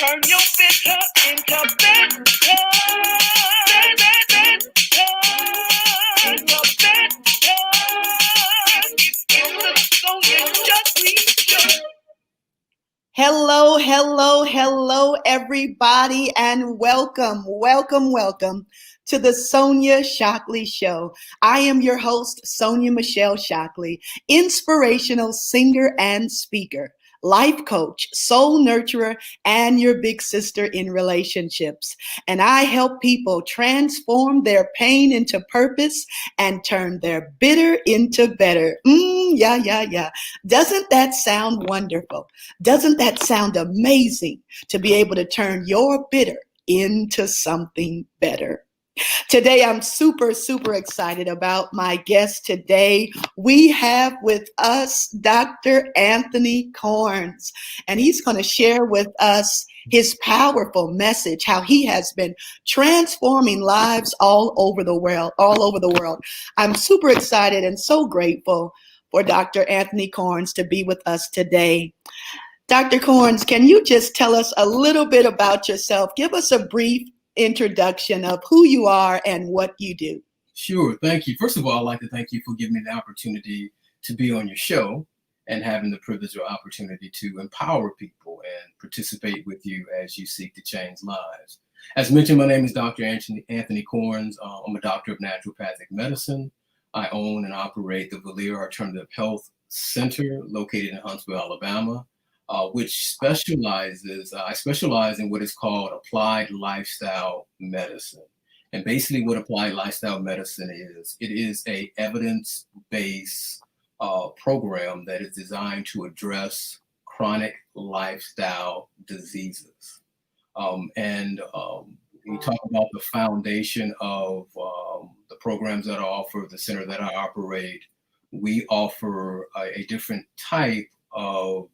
Turn your bitter into better. Turn your better. It's the Sonia Shockley Show. Hello, hello, hello, everybody, and welcome to the Sonia Shockley Show. I am your host, Sonia Michelle Shockley, inspirational singer and speaker, life coach, soul nurturer, and your big sister in relationships. And I help people transform their pain into purpose and turn their bitter into better. Yeah. Doesn't that sound wonderful? Doesn't that sound amazing to be able to turn your bitter into something better? Today, I'm super excited about my guest today. We have with us Dr. Anthony Chornes, and he's going to share with us his powerful message, how he has been transforming lives all over the world. I'm super excited and so grateful for Dr. Anthony Chornes to be with us today. Dr. Chornes, can you just tell us a little bit about yourself? Give us a brief introduction of who you are and what you do. Sure. Thank you. First of all, I'd like to thank you for giving me the opportunity to be on your show and having the privilege or opportunity to empower people and participate with you as you seek to change lives. As mentioned, my name is Dr. Anthony Chornes. I'm a doctor of naturopathic medicine. I own and operate the Valier Alternative Health Center located in Huntsville, Alabama, which I specialize in what is called applied lifestyle medicine. And basically what applied lifestyle medicine is, it is a evidence-based program that is designed to address chronic lifestyle diseases. We talk about the foundation of the programs that I offer, the center that I operate. We offer a different type of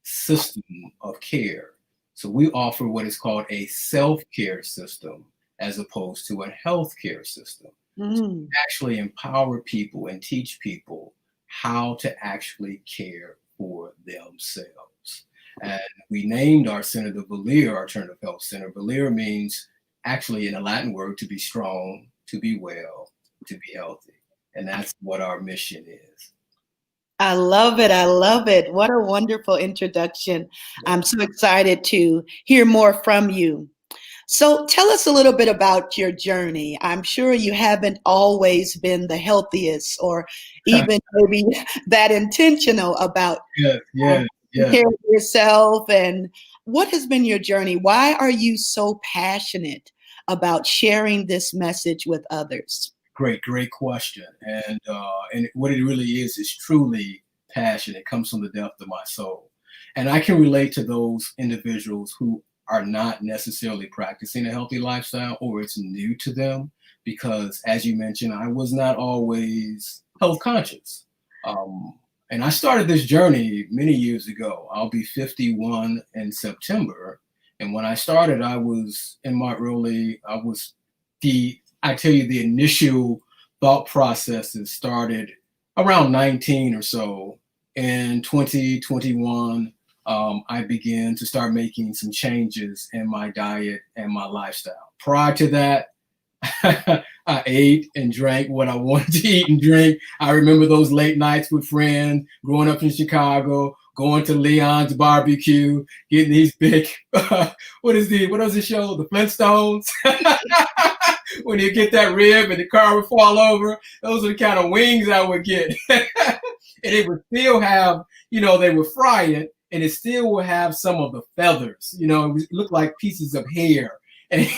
system of care. So we offer what is called a self-care system as opposed to a healthcare system. To actually empower people and teach people how to actually care for themselves. And we named our center the Valier Alternative Health Center. Valier means actually in a Latin word to be strong, to be well, to be healthy. And that's what our mission is. I love it. What a wonderful introduction. I'm so excited to hear more from you. So tell us a little bit about your journey. I'm sure you haven't always been the healthiest or even maybe that intentional about taking care of yourself. And what has been your journey? Why are you so passionate about sharing this message with others? Great question. And what it really is truly passion. It comes from the depth of my soul. And I can relate to those individuals who are not necessarily practicing a healthy lifestyle or it's new to them because, as you mentioned, I was not always health conscious. And I started this journey many years ago. I'll be 51 in September. And when I started, I was in my the initial thought processes started around 19 or so. In 2021, I began to start making some changes in my diet and my lifestyle. Prior to that, I ate and drank what I wanted to eat and drink. I remember those late nights with friends, growing up in Chicago, going to Leon's barbecue, getting these big, what was the show? The Flintstones? When you get that rib and the car would fall over, those are the kind of wings I would get. And it would still have, they would fry it and it still would have some of the feathers, it would look like pieces of hair. And,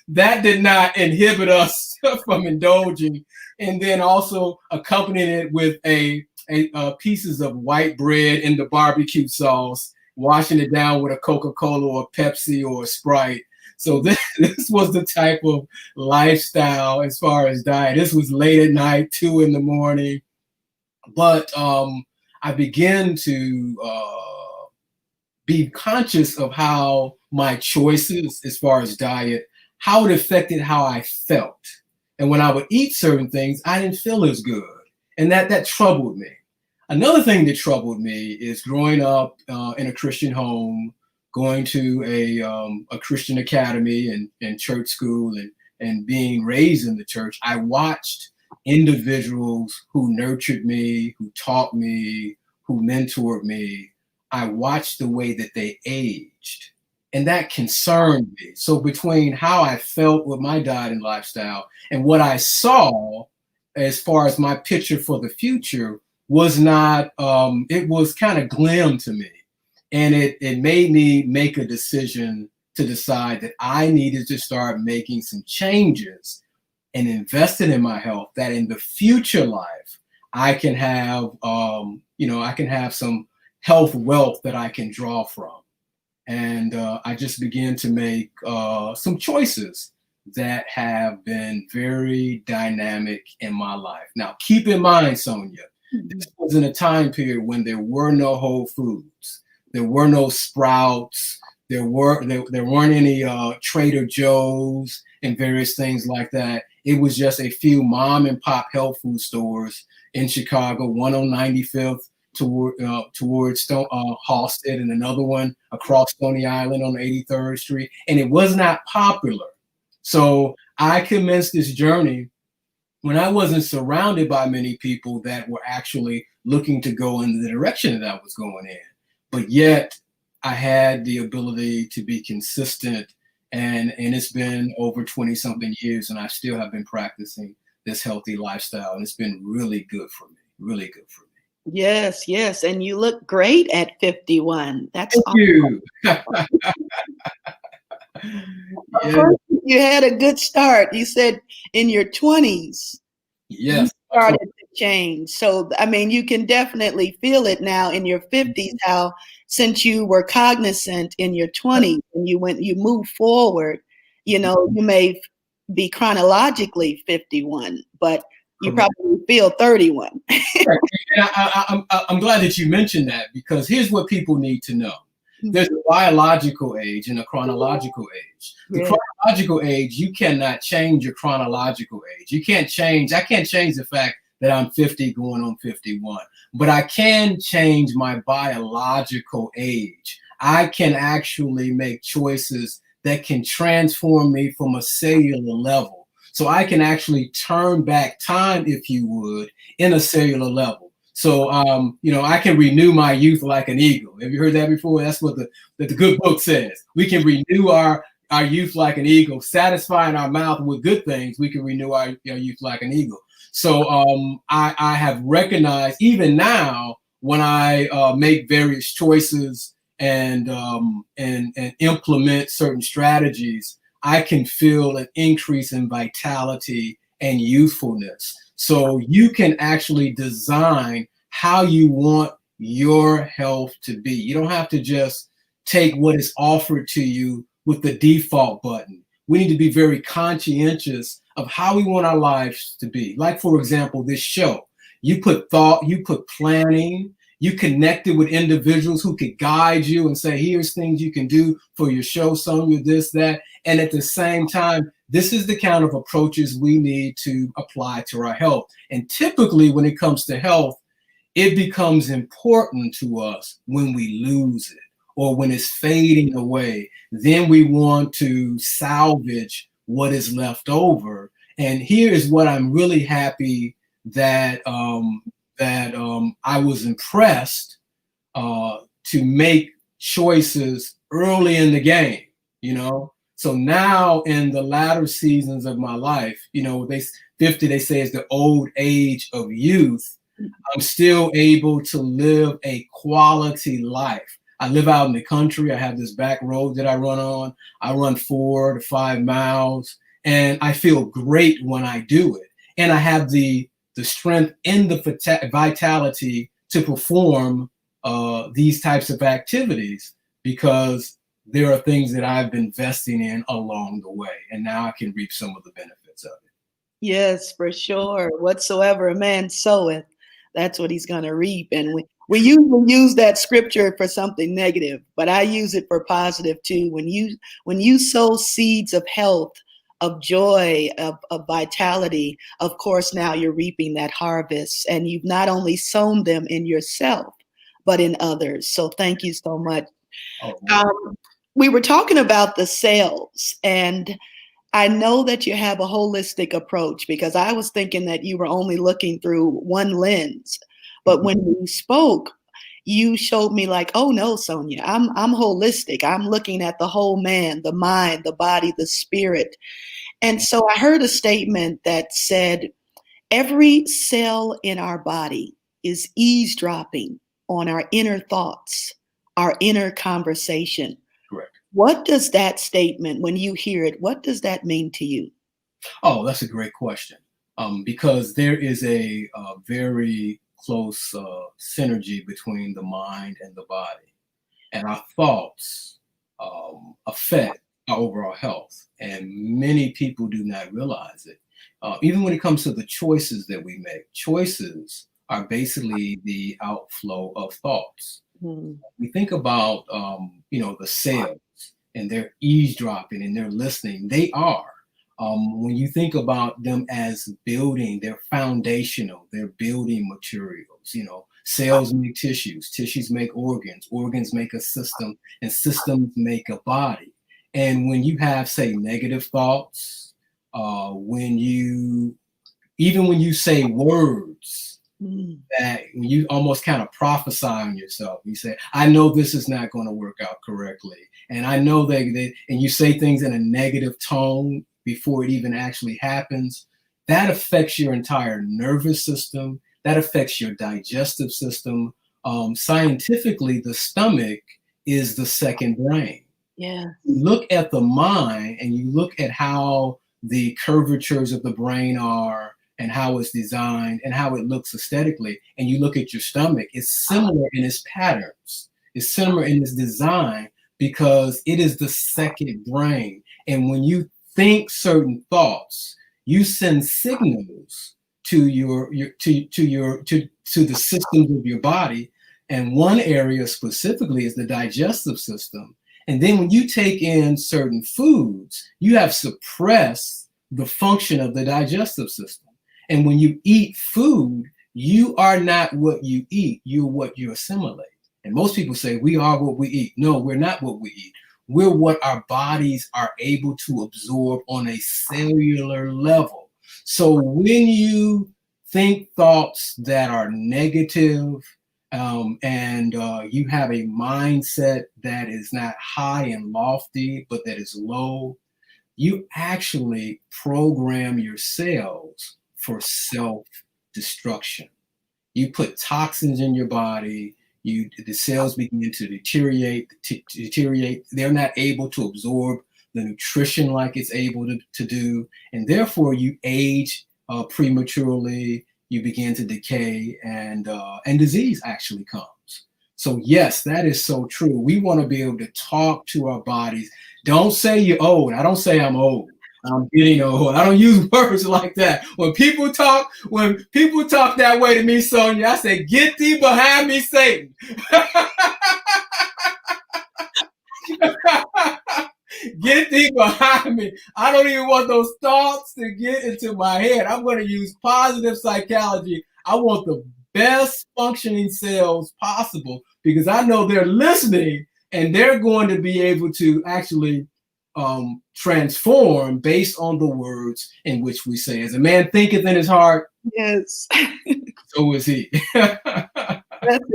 that did not inhibit us from indulging. And then also accompanying it with a pieces of white bread in the barbecue sauce, washing it down with a Coca-Cola or a Pepsi or a Sprite. So this was the type of lifestyle as far as diet. This was late at night, 2 a.m. But I began to be conscious of how my choices as far as diet, how it affected how I felt. And when I would eat certain things, I didn't feel as good. And that troubled me. Another thing that troubled me is growing up in a Christian home, going to a Christian academy and church school and being raised in the church, I watched individuals who nurtured me, who taught me, who mentored me. I watched the way that they aged, and that concerned me. So between how I felt with my diet and lifestyle and what I saw as far as my picture for the future was not, it was kind of glim to me. And it made me make a decision to decide that I needed to start making some changes and investing in my health, that in the future life, I can have, I can have some health wealth that I can draw from. And I just began to make some choices that have been very dynamic in my life. Now, keep in mind, Sonia, this was in a time period when there were no Whole Foods, there were no Sprouts, there weren't any Trader Joe's and various things like that. It was just a few mom and pop health food stores in Chicago, one on 95th towards Halsted, and another one across Stony Island on 83rd Street. And it was not popular. So I commenced this journey when I wasn't surrounded by many people that were actually looking to go in the direction that I was going in. But yet I had the ability to be consistent, and it's been over 20 something years, and I still have been practicing this healthy lifestyle, and it's been really good for me, really good for me. Yes, yes. And you look great at 51. That's Thank you. Of course, you had a good start. You said in your 20s, yes, you started to change. So, I mean, you can definitely feel it now in your 50s, how since you were cognizant in your 20s and you moved forward, you may be chronologically 51, but you probably feel 31. Right. And I'm glad that you mentioned that, because here's what people need to know. There's a biological age and a chronological age. The chronological age, you cannot change your chronological age. I can't change the fact that I'm 50 going on 51, but I can change my biological age. I can actually make choices that can transform me from a cellular level. So I can actually turn back time, if you would, in a cellular level. So, I can renew my youth like an eagle. Have you heard that before? That's what the good book says. We can renew our youth like an eagle, satisfying our mouth with good things. We can renew our youth like an eagle. So I have recognized, even now, when I make various choices and implement certain strategies, I can feel an increase in vitality and youthfulness. So you can actually design how you want your health to be. You don't have to just take what is offered to you with the default button. We need to be very conscientious of how we want our lives to be. Like, for example, this show. You put thought, you put planning, you connected with individuals who could guide you and say, here's things you can do for your show, Sonia, this, that. And at the same time, this is the kind of approaches we need to apply to our health. And typically when it comes to health, it becomes important to us when we lose it or when it's fading away. Then we want to salvage what is left over. And here is what I'm really happy that I was impressed to make choices early in the game, So now in the latter seasons of my life, 50, they say, is the old age of youth. I'm still able to live a quality life. I live out in the country. I have this back road that I run on. I run 4 to 5 miles, and I feel great when I do it. And I have the strength and the vitality to perform these types of activities, because there are things that I've been investing in along the way, and now I can reap some of the benefits of it. Yes, for sure. Whatsoever a man soweth, that's what he's going to reap. And we usually use that scripture for something negative, but I use it for positive too. When you sow seeds of health, of joy, of vitality, of course, now you're reaping that harvest, and you've not only sown them in yourself, but in others. So thank you so much Oh, We were talking about the cells, and I know that you have a holistic approach because I was thinking that you were only looking through one lens. But when we spoke, you showed me like, oh no, Sonia, I'm holistic. I'm looking at the whole man, the mind, the body, the spirit. And so I heard a statement that said, every cell in our body is eavesdropping on our inner thoughts, our inner conversation. correct. What does that statement, when you hear it, what does that mean to you? Oh, that's a great question. Because there is a very close synergy between the mind and the body, and our thoughts affect our overall health. And many people do not realize it. Even when it comes to the choices that we make, choices are basically the outflow of thoughts. Hmm. We think about, the cells and they're eavesdropping and they're listening. They are. When you think about them as building, they're foundational, they're building materials. Cells make tissues, tissues make organs, organs make a system, and systems make a body. And when you have, say, negative thoughts, even when you say words, that when you almost kind of prophesy on yourself, you say, I know this is not going to work out correctly. And I know and you say things in a negative tone before it even actually happens, that affects your entire nervous system. That affects your digestive system. Scientifically, the stomach is the second brain. Yeah. You look at the mind and you look at how the curvatures of the brain are and how it's designed and how it looks aesthetically, and you look at your stomach, it's similar in its patterns. It's similar in its design because it is the second brain. And when you think certain thoughts, you send signals to the systems of your body. And one area specifically is the digestive system. And then when you take in certain foods, you have suppressed the function of the digestive system. And when you eat food, you are not what you eat, you're what you assimilate. And most people say we are what we eat. No, we're not what we eat. We're what our bodies are able to absorb on a cellular level. So when you think thoughts that are negative, and you have a mindset that is not high and lofty, but that is low, you actually program your cells for self-destruction. You put toxins in your body, the cells begin to deteriorate. They're not able to absorb the nutrition like it's able to do, and therefore you age prematurely. You begin to decay, and disease actually comes. So yes, that is so true. We want to be able to talk to our bodies. Don't say you're old. I don't say I'm old. I'm getting old. I don't use words like that. When people talk that way to me, Sonia, I say, "Get thee behind me, Satan." Get thee behind me. I don't even want those thoughts to get into my head. I'm going to use positive psychology. I want the best functioning cells possible because I know they're listening and they're going to be able to actually transform based on the words in which we say. As a man thinketh in his heart, Yes. so is he. That's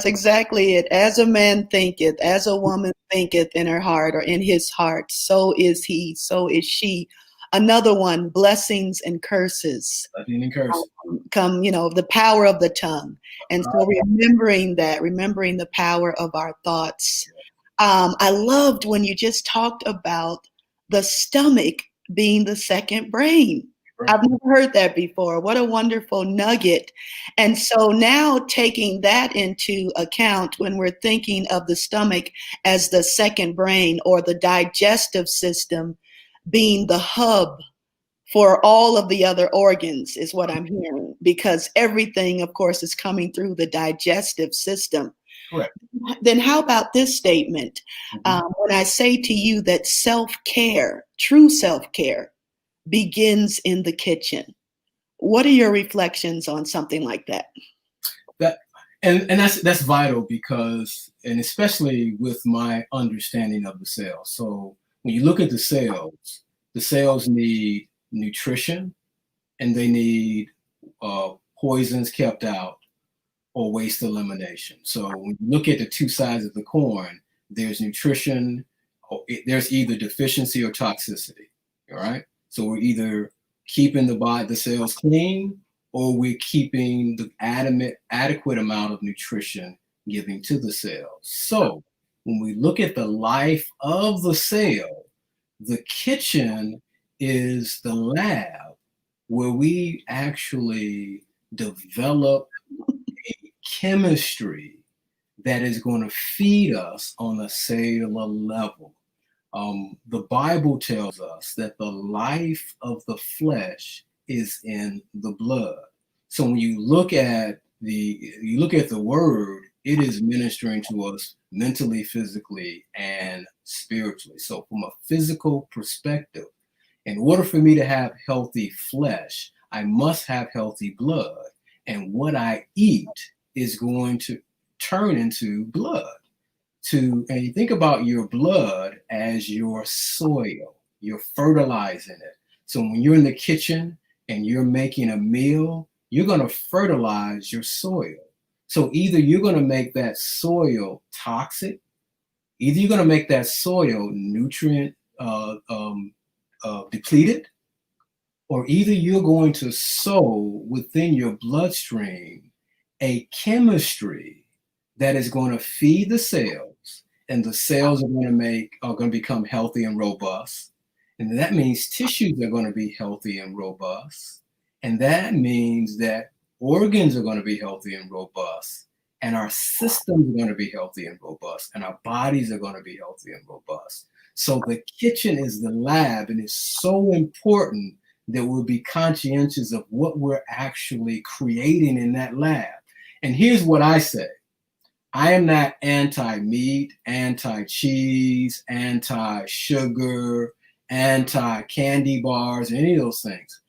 exactly it. As a man thinketh, as a woman thinketh in her heart or in his heart, so is he, so is she. Another one, blessings and curses. Blessing and curse. Come, the power of the tongue. And so remembering the power of our thoughts. I loved when you just talked about the stomach being the second brain. Right. I've never heard that before. What a wonderful nugget. And so now taking that into account when we're thinking of the stomach as the second brain or the digestive system being the hub for all of the other organs is what I'm hearing, because everything, of course, is coming through the digestive system. Correct. Then how about this statement? When I say to you that self-care, true self-care, begins in the kitchen. What are your reflections on something like that? And that's vital because, and especially with my understanding of the cell. So when you look at the cells need nutrition and they need poisons kept out or waste elimination. So when you look at the two sides of the coin, there's nutrition, or there's either deficiency or toxicity. All right. So we're either keeping the cells clean, or we're keeping the adequate amount of nutrition giving to the cells. So when we look at the life of the cell, the kitchen is the lab where we actually develop a chemistry that is going to feed us on a cellular level. The Bible tells us that the life of the flesh is in the blood. So when you look at the word, it is ministering to us mentally, physically, and spiritually. So from a physical perspective, in order for me to have healthy flesh, I must have healthy blood. And what I eat is going to turn into blood. And you think about your blood as your soil, you're fertilizing it. So when you're in the kitchen and you're making a meal, you're going to fertilize your soil. So either you're going to make that soil toxic, either you're going to make that soil nutrient depleted, or either you're going to sow within your bloodstream a chemistry that is going to feed the cells, and the cells are going to become healthy and robust. And that means tissues are going to be healthy and robust. And that means that organs are going to be healthy and robust. And our systems are going to be healthy and robust. And our bodies are going to be healthy and robust. So the kitchen is the lab, and it's so important that we'll be conscientious of what we're actually creating in that lab. And here's what I say. I am not anti-meat, anti-cheese, anti-sugar, anti-candy bars, any of those things.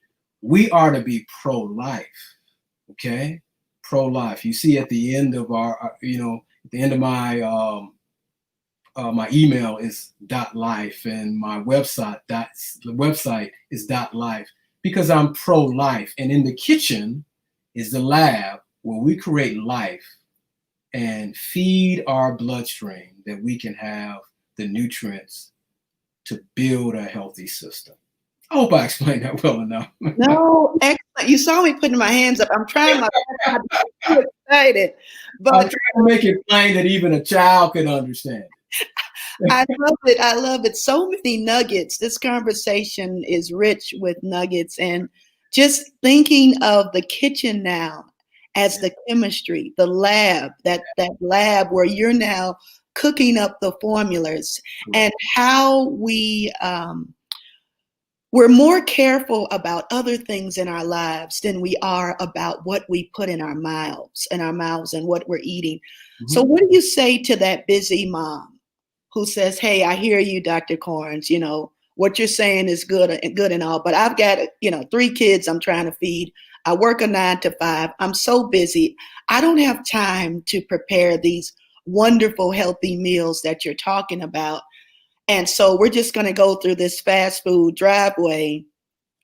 We are to be pro-life, okay? Pro-life. You see at the end of at the end of my my email is .life, and my website is .life, because I'm pro-life. And in the kitchen is the lab where we create life and feed our bloodstream that we can have the nutrients to build a healthy system. I hope I explained that well enough. No, excellent. You saw me putting my hands up. I'm trying my best. I'm so excited. But I'm trying to make it plain that even a child can understand. I love it. I love it. So many nuggets. This conversation is rich with nuggets. And just thinking of the kitchen now as the chemistry, the lab, that lab where you're now cooking up the formulas, and how we're more careful about other things in our lives than we are about what we put in our mouths and what we're eating. Mm-hmm. So what do you say to that busy mom who says, hey, I hear you, Dr. Chornes, what you're saying is good and all, but I've got, 3 kids I'm trying to feed. I work a 9 to 5. I'm so busy. I don't have time to prepare these wonderful, healthy meals that you're talking about. And so we're just going to go through this fast food driveway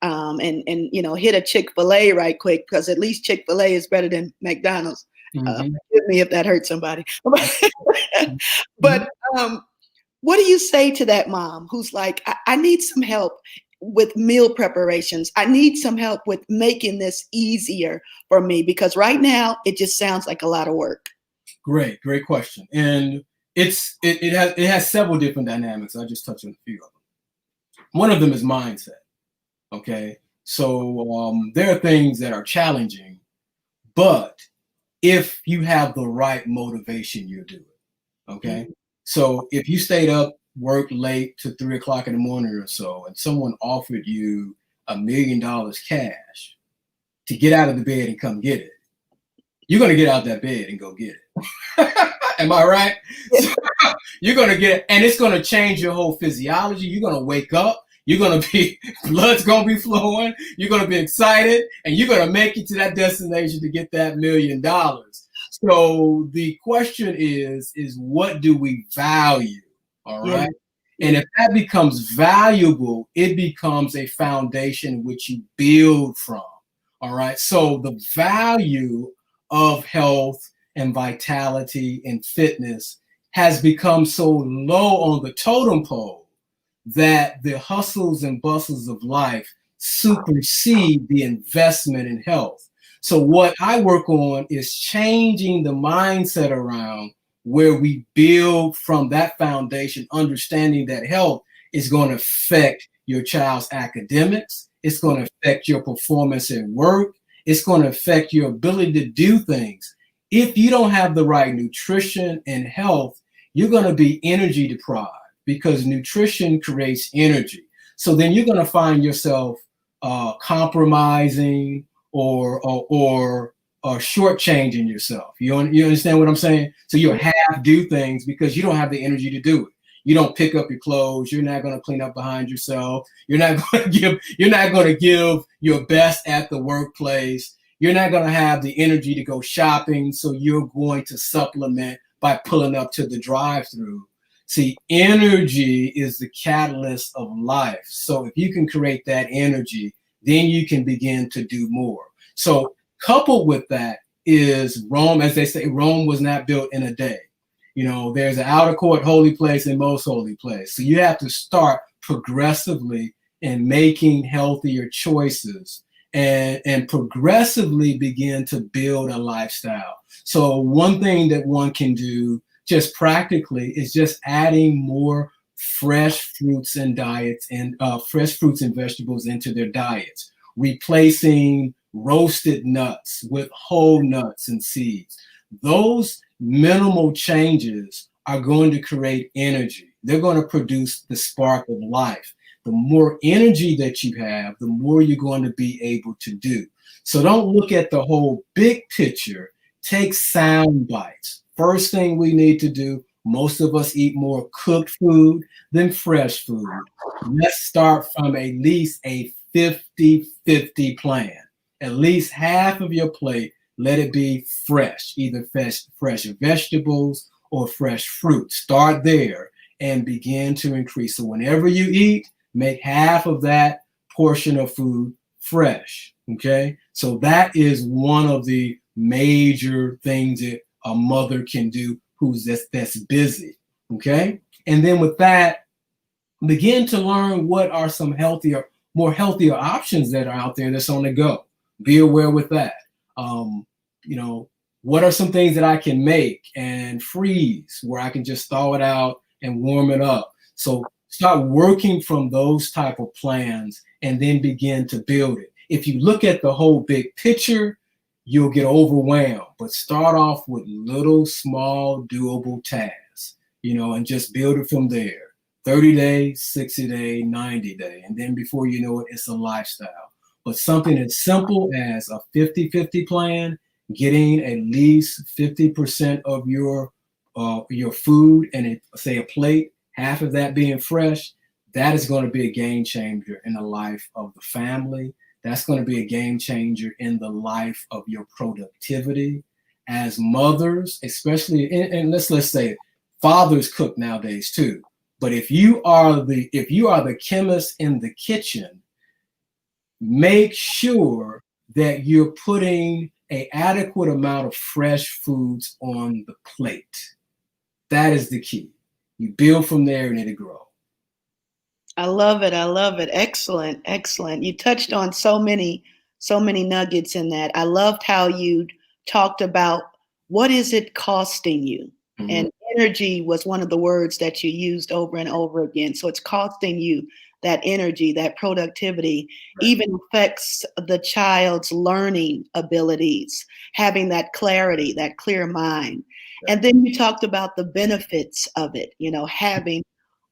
and hit a Chick-fil-A right quick, because at least Chick-fil-A is better than McDonald's. Forgive me if that hurts somebody. But what do you say to that mom who's like, I need some help with meal preparations. I need some help with making this easier for me, because right now it just sounds like a lot of work. Great question. And it has several different dynamics. I'll just touch on a few of them. One of them is mindset. Okay. So there are things that are challenging, but if you have the right motivation, you'll do it. Okay. Mm-hmm. So if you stayed up, worked late to 3 o'clock in the morning or so, and someone offered you $1 million cash to get out of the bed and come get it, you're going to get out that bed and go get it. Am I right? So, you're going to get it, and it's going to change your whole physiology. You're going to wake up. You're going to be, blood's going to be flowing. You're going to be excited, and you're going to make it to that destination to get that $1 million. So the question is what do we value? All Yeah. right. And if that becomes valuable, it becomes a foundation which you build from. All right. So the value of health and vitality and fitness has become so low on the totem pole that the hustles and bustles of life supersede the investment in health. So what I work on is changing the mindset around where we build from that foundation, understanding that health is going to affect your child's academics. It's going to affect your performance at work. It's going to affect your ability to do things. If you don't have the right nutrition and health, you're going to be energy deprived because nutrition creates energy. So then you're going to find yourself compromising or shortchanging yourself. You understand what I'm saying? So you'll half do things because you don't have the energy to do it. You don't pick up your clothes. You're not going to clean up behind yourself. You're not going to give your best at the workplace. You're not going to have the energy to go shopping. So you're going to supplement by pulling up to the drive-through. See, energy is the catalyst of life. So if you can create that energy, then you can begin to do more. So coupled with that is Rome, as they say, Rome was not built in a day. You know, there's an outer court holy place and most holy place. So you have to start progressively in making healthier choices and progressively begin to build a lifestyle. So one thing that one can do just practically is just adding more fresh fruits and diets and fresh fruits and vegetables into their diets, replacing roasted nuts with whole nuts and seeds. Those minimal changes are going to create energy. They're going to produce the spark of life. The more energy that you have, the more you're going to be able to do. So don't look at the whole big picture. Take sound bites. First thing we need to do, most of us eat more cooked food than fresh food. Let's start from at least a 50-50 plan. At least half of your plate, let it be fresh, either fresh vegetables or fresh fruit. Start there and begin to increase. So whenever you eat, make half of that portion of food fresh, okay? So that is one of the major things that a mother can do that's busy, okay? And then with that, begin to learn what are some more healthier options that are out there that's on the go. Be aware with that. You know, what are some things that I can make and freeze where I can just thaw it out and warm it up? So start working from those type of plans and then begin to build it. If you look at the whole big picture, you'll get overwhelmed, but start off with little, small, doable tasks, you know, and just build it from there. 30 days, 60 days, 90 days. And then before you know it, it's a lifestyle. But something as simple as a 50-50 plan, getting at least 50% of your food and say a plate, half of that being fresh, that is going to be a game changer in the life of the family. That's going to be a game changer in the life of your productivity. As mothers, especially, and let's say it, fathers cook nowadays too. But if you are the chemist in the kitchen, make sure that you're putting an adequate amount of fresh foods on the plate. That is the key. You build from there and it'll grow. I love it. I love it. Excellent. Excellent. You touched on so many nuggets in that. I loved how you talked about what is it costing you? Mm-hmm. And energy was one of the words that you used over and over again. So it's costing you that energy, that productivity, right. Even affects the child's learning abilities, having that clarity, that clear mind. Right. And then you talked about the benefits of it, you know, having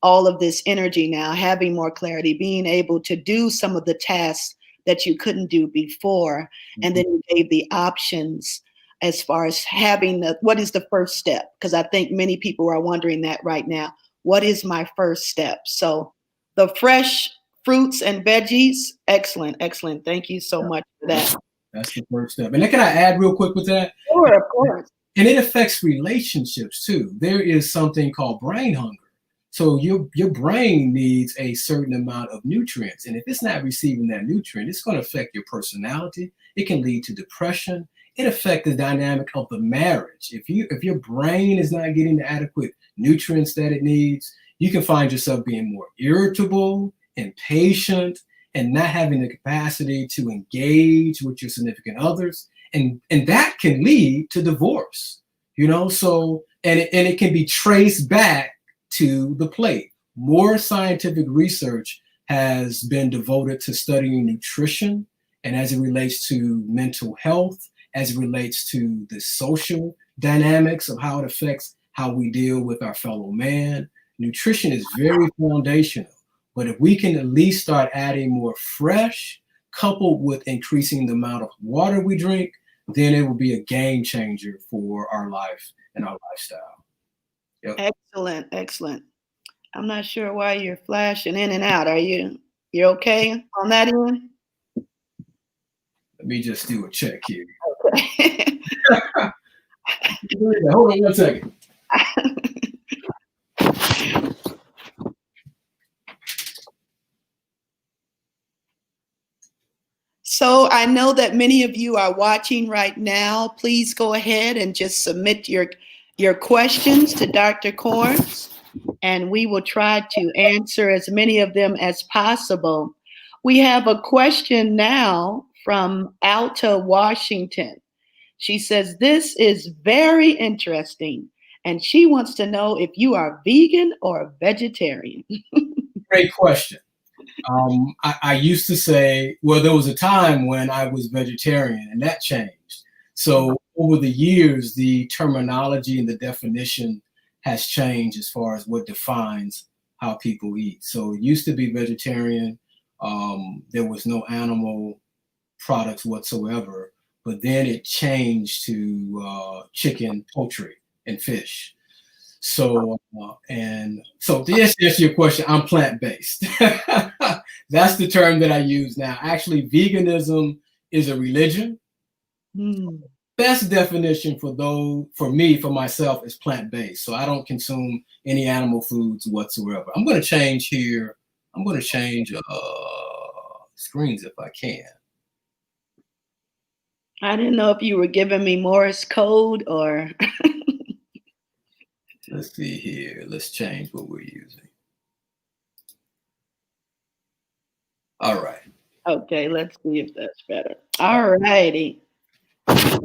all of this energy now, having more clarity, being able to do some of the tasks that you couldn't do before. Mm-hmm. And then you gave the options as far as having what is the first step? Because I think many people are wondering that right now. What is my first step? So the fresh fruits and veggies, excellent, excellent. Thank you so much for that. That's the first step. And then can I add real quick with that? Sure, of course. And it affects relationships too. There is something called brain hunger. So your brain needs a certain amount of nutrients. And if it's not receiving that nutrient, it's going to affect your personality. It can lead to depression. It affects the dynamic of the marriage. If your brain is not getting the adequate nutrients that it needs, you can find yourself being more irritable, impatient, and not having the capacity to engage with your significant others. And that can lead to divorce, so and it can be traced back to the plate. More scientific research has been devoted to studying nutrition, and as it relates to mental health, as it relates to the social dynamics of how it affects how we deal with our fellow man. Nutrition is very foundational, but if we can at least start adding more fresh, coupled with increasing the amount of water we drink, then it will be a game changer for our life and our lifestyle. Yep. Excellent, excellent. I'm not sure why you're flashing in and out. You're okay on that end? Let me just do a check here. Okay. Hold on one second. So I know that many of you are watching right now. Please go ahead and just submit your questions to Dr. Chornes, and we will try to answer as many of them as possible. We have a question now from Alta, Washington. She says, this is very interesting, and she wants to know if you are vegan or vegetarian. Great question. I used to say, well, there was a time when I was vegetarian, and that changed. So over the years, the terminology and the definition has changed as far as what defines how people eat. So it used to be vegetarian. There was no animal products whatsoever, but then it changed to chicken, poultry, and fish. So, so to answer your question, I'm plant-based. That's the term that I use now. Actually, veganism is a religion. Best definition for myself, is plant-based. So I don't consume any animal foods whatsoever. I'm going to change here. I'm going to change screens if I can. I didn't know if you were giving me Morse code or... Let's see here. Let's change what we're using. All right. Okay, let's see if that's better. All righty.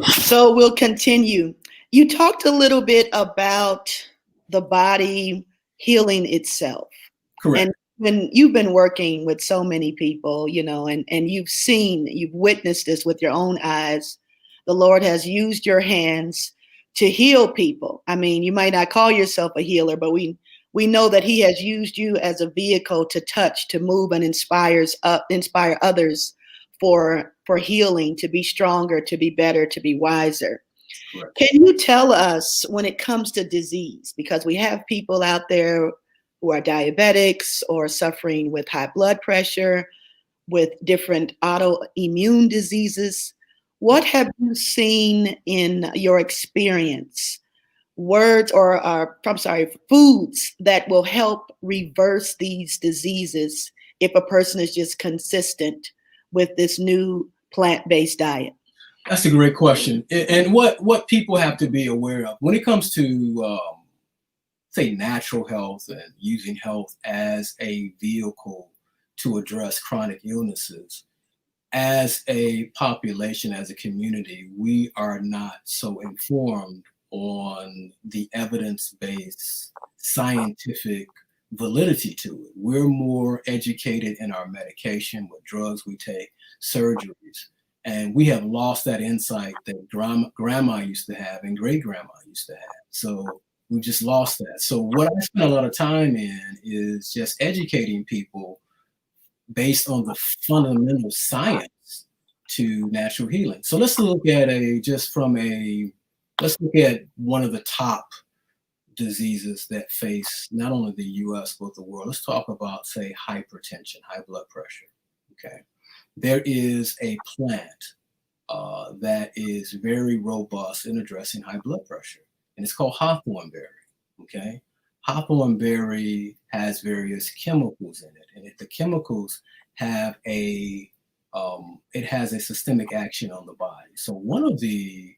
So we'll continue. You talked a little bit about the body healing itself. Correct. And when you've been working with so many people, and you've witnessed this with your own eyes, the Lord has used your hands to heal people. I mean, you might not call yourself a healer, but we know that He has used you as a vehicle to touch, to move, and inspire others for healing, to be stronger, to be better, to be wiser. Correct. Can you tell us when it comes to disease, because we have people out there who are diabetics or suffering with high blood pressure, with different autoimmune diseases. What have you seen in your experience? Foods that will help reverse these diseases if a person is just consistent with this new plant-based diet? That's a great question. And what people have to be aware of when it comes to, say, natural health and using health as a vehicle to address chronic illnesses, as a population, as a community, we are not so informed on the evidence-based scientific validity to it. We're more educated in our medication, what drugs we take, surgeries, and we have lost that insight that grandma used to have and great-grandma used to have. So we just lost that. So what I spend a lot of time in is just educating people based on the fundamental science to natural healing. So let's look at one of the top diseases that face not only the US, but the world. Let's talk about, say, hypertension, high blood pressure, okay? There is a plant that is very robust in addressing high blood pressure, and it's called hawthorn berry. Okay, hawthorn berry has various chemicals in it, and if the chemicals have it has a systemic action on the body. So one of the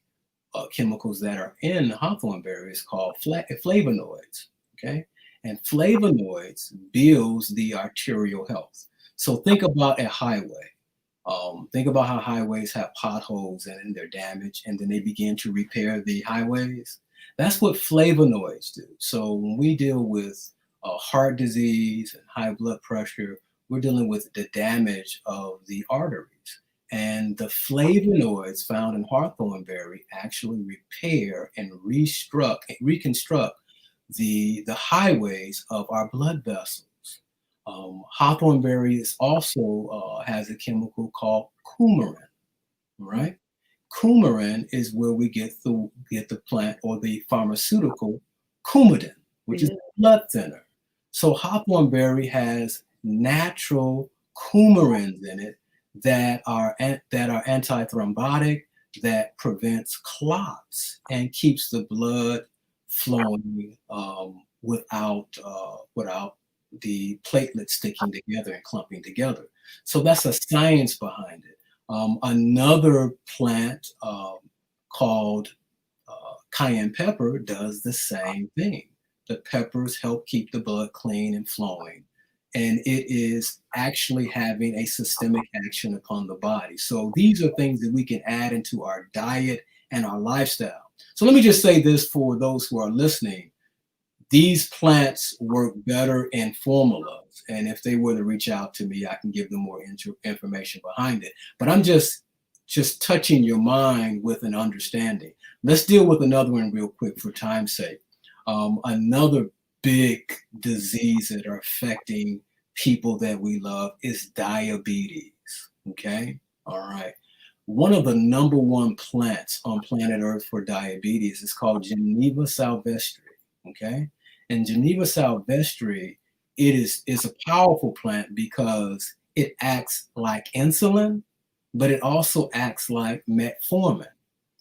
chemicals that are in hawthorn berry is called flavonoids. Okay, and flavonoids builds the arterial health. So think about a highway. Think about how highways have potholes and they're damaged, and then they begin to repair the highways. That's what flavonoids do. So when we deal with heart disease and high blood pressure, we're dealing with the damage of the arteries. And the flavonoids found in hawthorn berry actually repair and reconstruct the highways of our blood vessels. Hawthorn berry is also has a chemical called coumarin, right? Coumarin is where we get the plant or the pharmaceutical Coumadin, which is a blood thinner. So hawthorn berry has natural coumarins in it that are antithrombotic, that prevents clots and keeps the blood flowing without the platelets sticking together and clumping together. So that's a science behind it. Another plant called cayenne pepper does the same thing. The peppers help keep the blood clean and flowing, and it is actually having a systemic action upon the body. So these are things that we can add into our diet and our lifestyle. So let me just say this for those who are listening. These plants work better in formulas, and if they were to reach out to me, I can give them more information behind it. But I'm just touching your mind with an understanding. Let's deal with another one real quick for time's sake. Another big disease that are affecting people that we love is diabetes. Okay, all right. One of the number one plants on planet Earth for diabetes is called Geneva sylvestre. Okay, and Geneva sylvestre, it is a powerful plant because it acts like insulin, but it also acts like metformin.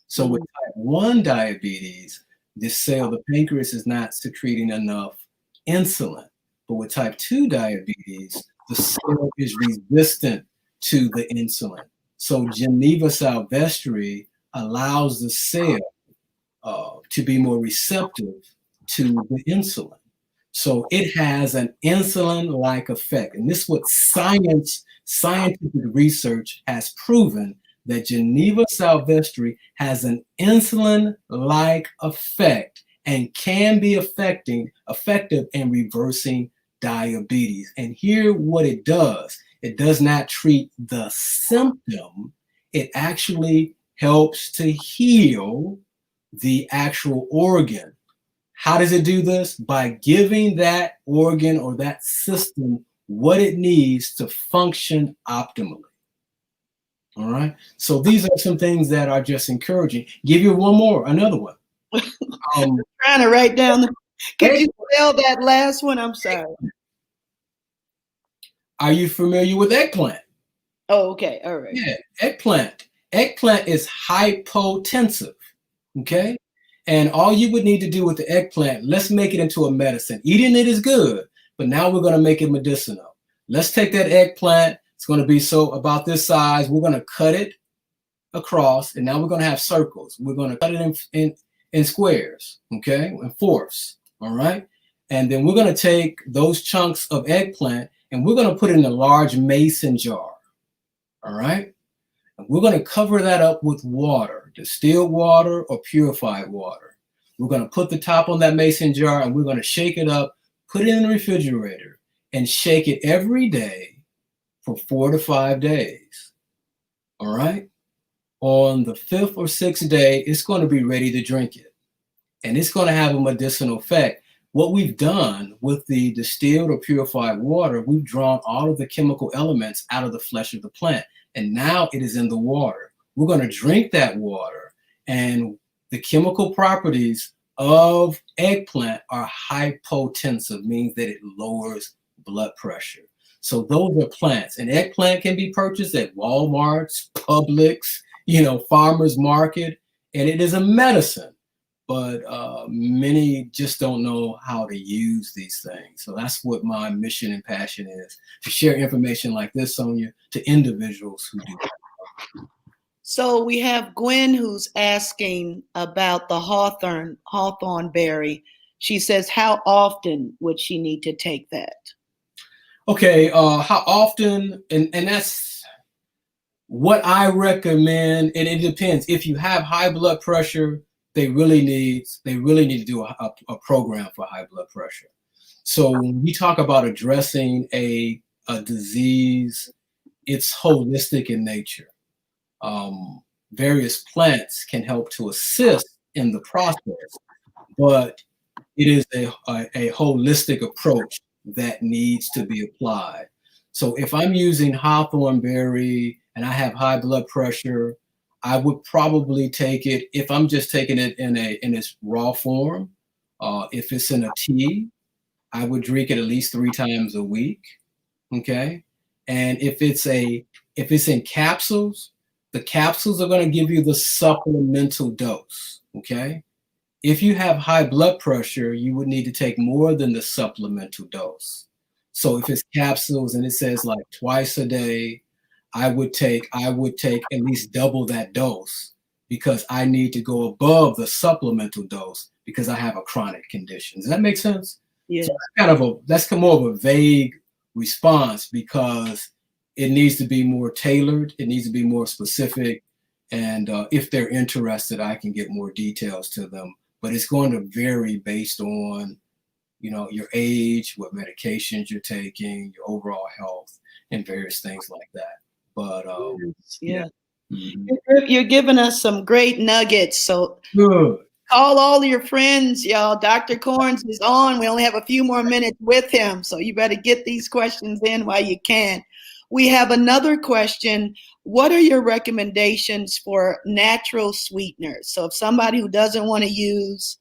So with type 1 diabetes, the pancreas is not secreting enough insulin. But with type 2 diabetes, the cell is resistant to the insulin. So Geneva sylvestre allows the cell to be more receptive to the insulin. So it has an insulin-like effect. And this is what scientific research has proven, that Geneva sylvestre has an insulin-like effect and can be effective in reversing diabetes. And here what it does. It does not treat the symptom. It actually helps to heal the actual organ. How does it do this? By giving that organ or that system what it needs to function optimally. All right. So these are some things that are just encouraging. Give you another one. I'm trying to write down. Could you spell that last one? I'm sorry. Are you familiar with eggplant? Oh, okay. All right. Yeah, eggplant. Eggplant is hypotensive. Okay. And all you would need to do with the eggplant, let's make it into a medicine. Eating it is good, but now we're going to make it medicinal. Let's take that eggplant. It's going to be about this size. We're going to cut it across, and now we're going to have circles. We're going to cut it in squares, okay, in fourths, all right? And then we're going to take those chunks of eggplant, and we're going to put it in a large mason jar, all right? And we're going to cover that up with water, distilled water or purified water. We're going to put the top on that mason jar, and we're going to shake it up, put it in the refrigerator, and shake it every day for 4 to 5 days. All right. On the 5th or 6th day, it's going to be ready to drink it. And it's going to have a medicinal effect. What we've done with the distilled or purified water, we've drawn all of the chemical elements out of the flesh of the plant. And now it is in the water. We're going to drink that water. And the chemical properties of eggplant are hypotensive, means that it lowers blood pressure. So those are plants. And eggplant can be purchased at Walmart's, Publix, farmer's market, and it is a medicine. But many just don't know how to use these things. So that's what my mission and passion is, to share information like this, Sonia, to individuals who do that. So we have Gwen who's asking about the hawthorn berry. She says, how often would she need to take that? Okay, how often? And that's what I recommend. And it depends. If you have high blood pressure, they really need to do a program for high blood pressure. So when we talk about addressing a disease, it's holistic in nature. Various plants can help to assist in the process, but it is a holistic approach that needs to be applied. So if I'm using hawthorn berry and I have high blood pressure, I would probably take it, if I'm just taking it in its raw form. If it's in a tea, I would drink it at least 3 times a week. Okay, and if it's in capsules, the capsules are going to give you the supplemental dose. Okay, if you have high blood pressure, you would need to take more than the supplemental dose. So if it's capsules and it says like twice a day, I would take at least double that dose, because I need to go above the supplemental dose because I have a chronic condition. Does that make sense? Yeah. So that's more of a vague response, because it needs to be more tailored. It needs to be more specific. And if they're interested, I can get more details to them. But it's going to vary based on, your age, what medications you're taking, your overall health, and various things like that. But yeah. Mm-hmm. You're giving us some great nuggets. So Good. Call all your friends, y'all. Dr. Chornes is on. We only have a few more minutes with him, so you better get these questions in while you can. We have another question. What are your recommendations for natural sweeteners? So if somebody who doesn't want to use,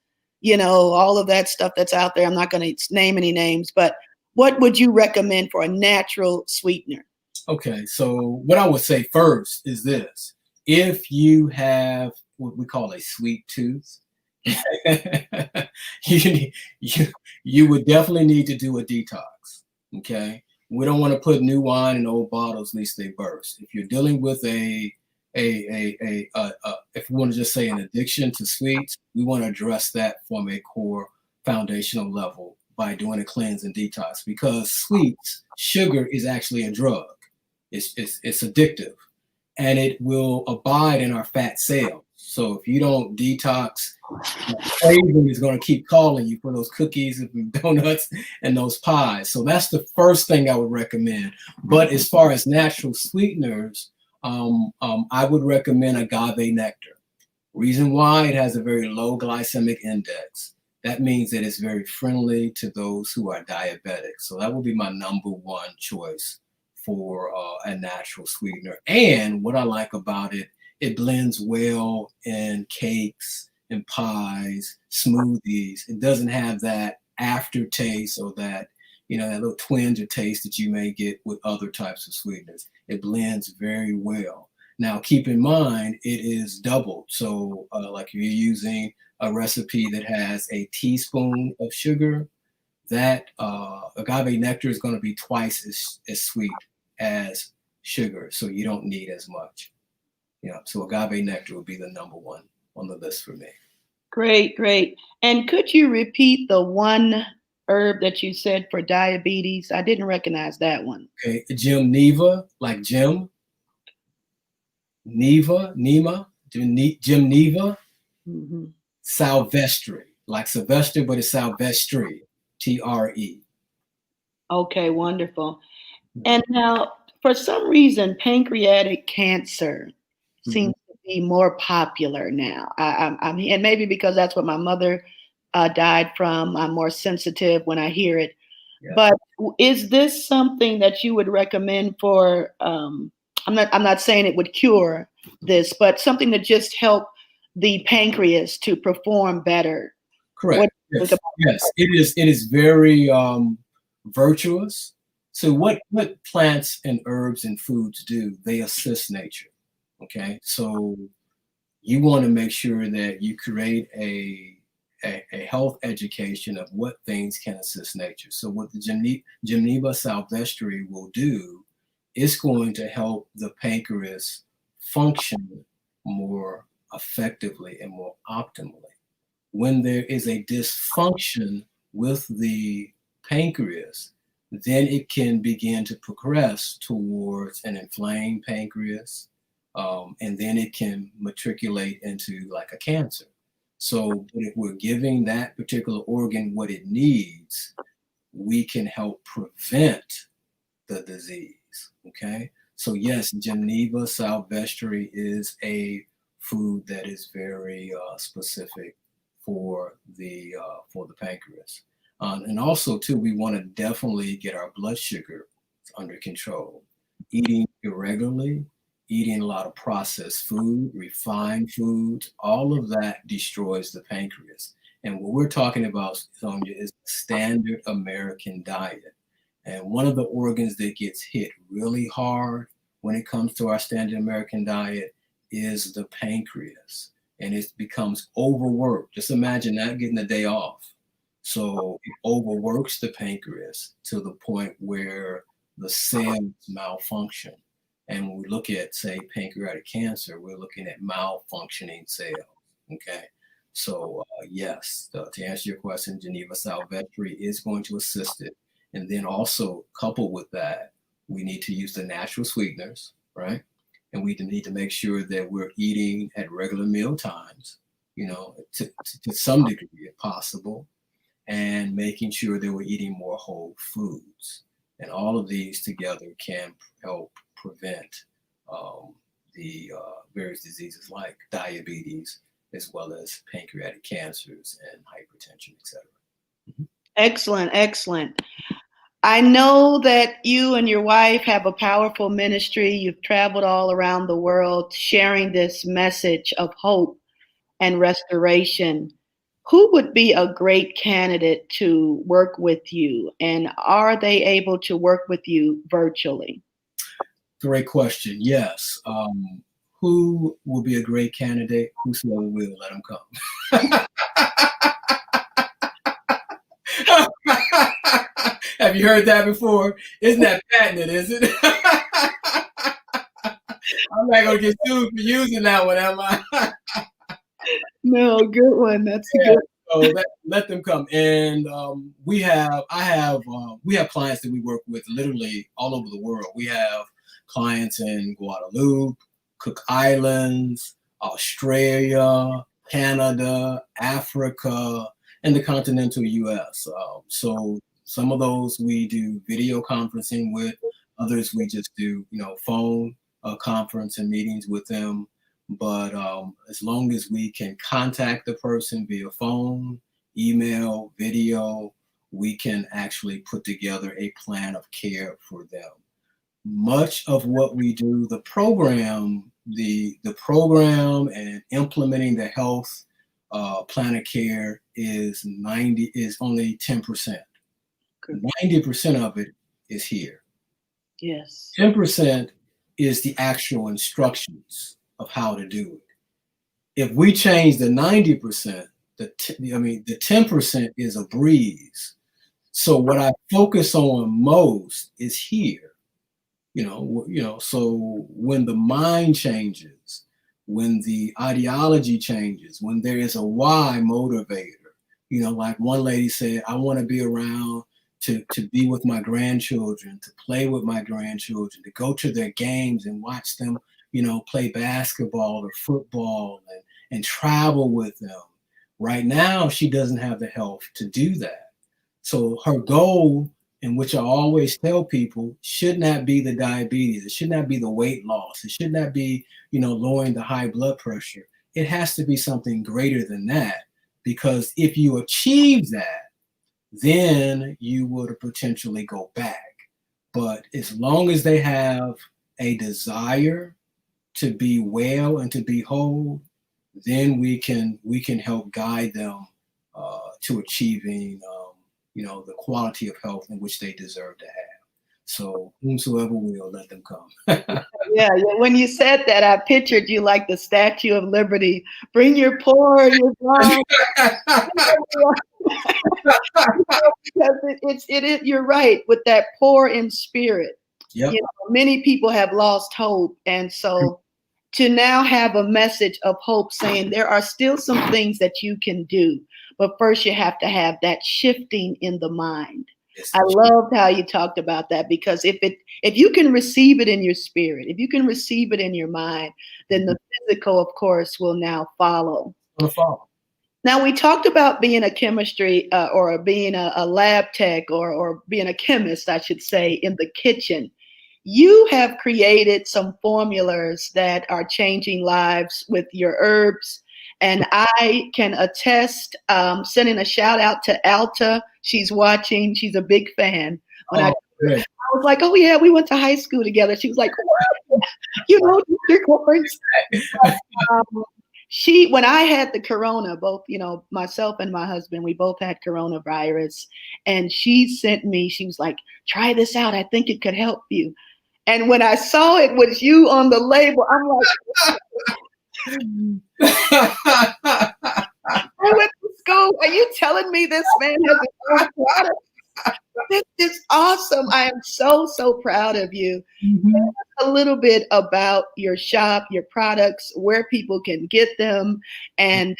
all of that stuff that's out there, I'm not going to name any names, but what would you recommend for a natural sweetener? Okay, so what I would say first is this. If you have what we call a sweet tooth, you would definitely need to do a detox. Okay, we don't want to put new wine in old bottles, lest they burst. If you're dealing with if we want to just say an addiction to sweets, we want to address that from a core foundational level by doing a cleanse and detox, because sugar is actually a drug. It's addictive, and it will abide in our fat cells. So if you don't detox, craving is going to keep calling you for those cookies and donuts and those pies. So that's the first thing I would recommend. But as far as natural sweeteners, I would recommend agave nectar. Reason why: it has a very low glycemic index. That means that it's very friendly to those who are diabetic. So that would be my number one choice for a natural sweetener. And what I like about it, it blends well in cakes and pies, smoothies. It doesn't have that aftertaste or that, that little twinge of taste that you may get with other types of sweeteners. It blends very well. Now, keep in mind, it is doubled. So like if you're using a recipe that has a teaspoon of sugar, that agave nectar is going to be twice as sweet as sugar. So you don't need as much. So agave nectar would be the number one on the list for me. Great, great. And could you repeat the one herb that you said for diabetes? I didn't recognize that one. Okay, Jim Neva, like Jim. Jim Neva. Mm-hmm. Salvestri, like Sylvester, but it's Salvestri, TRE. Okay, wonderful. And now, for some reason, pancreatic cancer seems to be more popular now. And maybe because that's what my mother died from. I'm more sensitive when I hear it. Yeah. But is this something that you would recommend for? I'm not saying it would cure this, but something to just help the pancreas to perform better. Correct. Yes. It is very virtuous. So what plants and herbs and foods do? They assist nature. Okay, so you want to make sure that you create a health education of what things can assist nature. So what the Geneva Salvestri will do is going to help the pancreas function more effectively and more optimally. When there is a dysfunction with the pancreas, then it can begin to progress towards an inflamed pancreas, and then it can matriculate into like a cancer. So if we're giving that particular organ what it needs, we can help prevent the disease. Okay. So yes, Geneva Salvestri is a food that is very specific for the pancreas. And also too, we want to definitely get our blood sugar under control. Eating irregularly, eating a lot of processed food, refined foods, all of that destroys the pancreas. And what we're talking about, Sonia, is the standard American diet. And one of the organs that gets hit really hard when it comes to our standard American diet is the pancreas. And it becomes overworked. Just imagine not getting a day off. So it overworks the pancreas to the point where the cells malfunction. And when we look at, say, pancreatic cancer, we're looking at malfunctioning cells. Okay. So yes, to answer your question, Geneva Salvestri is going to assist it. And then also coupled with that, we need to use the natural sweeteners, right? And we need to make sure that we're eating at regular meal times, to some degree if possible, and making sure that we're eating more whole foods. And all of these together can help prevent the various diseases like diabetes, as well as pancreatic cancers and hypertension, etc. Excellent, excellent. I know that you and your wife have a powerful ministry. You've traveled all around the world sharing this message of hope and restoration. Who would be a great candidate to work with you? And are they able to work with you virtually? Great question. Yes. Who will be a great candidate? Whosoever will, let them come. Have you heard that before? Isn't that patented, is it? I'm not going to get sued for using that one, am I? No, good one. That's a Yeah, good. so let them come. And we have clients that we work with literally all over the world. We have clients in Guadeloupe, Cook Islands, Australia, Canada, Africa, and the continental US. So some of those we do video conferencing with, others we just do, phone conference and meetings with them. But as long as we can contact the person via phone, email, video, we can actually put together a plan of care for them. Much of what we do, the program and implementing the health plan of care is only 10%. 90% of it is here. Yes. 10% is the actual instructions of how to do it. If we change the 90%, the 10% is a breeze. So what I focus on most is here. So when the mind changes, when the ideology changes, when there is a why motivator, like one lady said, I want to be around to be with my grandchildren, to play with my grandchildren, to go to their games and watch them, play basketball or football and travel with them. Right now, she doesn't have the health to do that. So her goal, in which I always tell people, should not be the diabetes. It should not be the weight loss. It should not be, lowering the high blood pressure. It has to be something greater than that, because if you achieve that, then you would potentially go back. But as long as they have a desire to be well and to be whole, then we can help guide them to achieving the quality of health in which they deserve to have. So whomsoever will, let them come. Yeah, when you said that, I pictured you like the Statue of Liberty. Bring your poor, your blind. Because you're right with that poor in spirit. Yep. You know, many people have lost hope, and so to now have a message of hope saying there are still some things that you can do, but first you have to have that shifting in the mind. I loved how you talked about that, because if you can receive it in your spirit, if you can receive it in your mind, then the physical, of course, will now follow. Now, we talked about being a chemistry or being a lab tech or being a chemist, I should say, in the kitchen. You have created some formulas that are changing lives with your herbs. And I can attest, sending a shout out to Alta. She's watching. She's a big fan. When I was like, oh, yeah, we went to high school together. She was like, what? You know, Dr. Chornes. When I had the corona, both, you know, myself and my husband, we both had coronavirus, and she sent me, she was like, try this out. I think it could help you. And when I saw it was you on the label, I'm like, I went to school. Are you telling me this man has a own product? This is awesome. I am so, so proud of you. Tell us a little bit about your shop, your products, where people can get them, and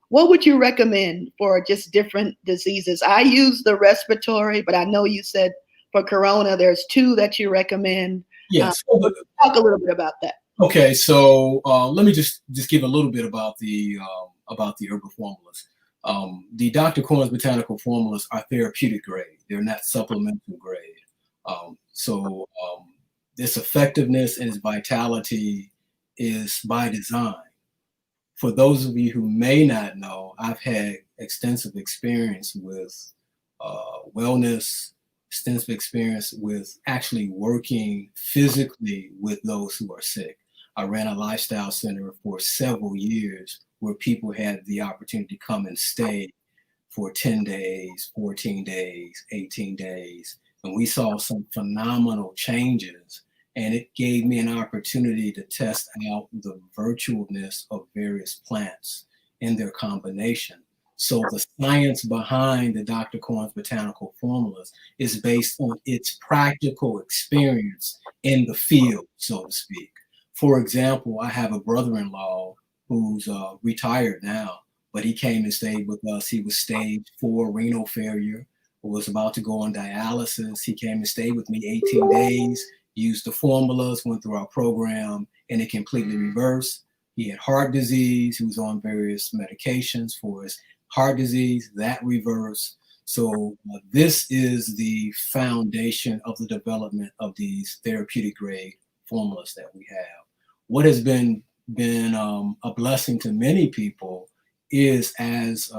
what would you recommend for just different diseases? I use the respiratory, but I know you said for corona, there's 2 that you recommend. Yes. Talk a little bit about that. Okay, so let me just give a little bit about the herbal formulas. The Dr. Chornes botanical formulas are therapeutic grade. They're not supplemental grade. This effectiveness and its vitality is by design. For those of you who may not know, I've had extensive experience with wellness, extensive experience with actually working physically with those who are sick. I ran a lifestyle center for several years where people had the opportunity to come and stay for 10 days, 14 days, 18 days. And we saw some phenomenal changes. And it gave me an opportunity to test out the virtualness of various plants in their combination. So the science behind the Dr. Chornes botanical formulas is based on its practical experience in the field, so to speak. For example, I have a brother-in-law who's retired now, but he came and stayed with us. He was stage 4 renal failure, was about to go on dialysis. He came and stayed with me 18 days, used the formulas, went through our program, and it completely reversed. He had heart disease. He was on various medications for his heart disease. That reversed. So this is the foundation of the development of these therapeutic grade formulas that we have. What has been a blessing to many people is, as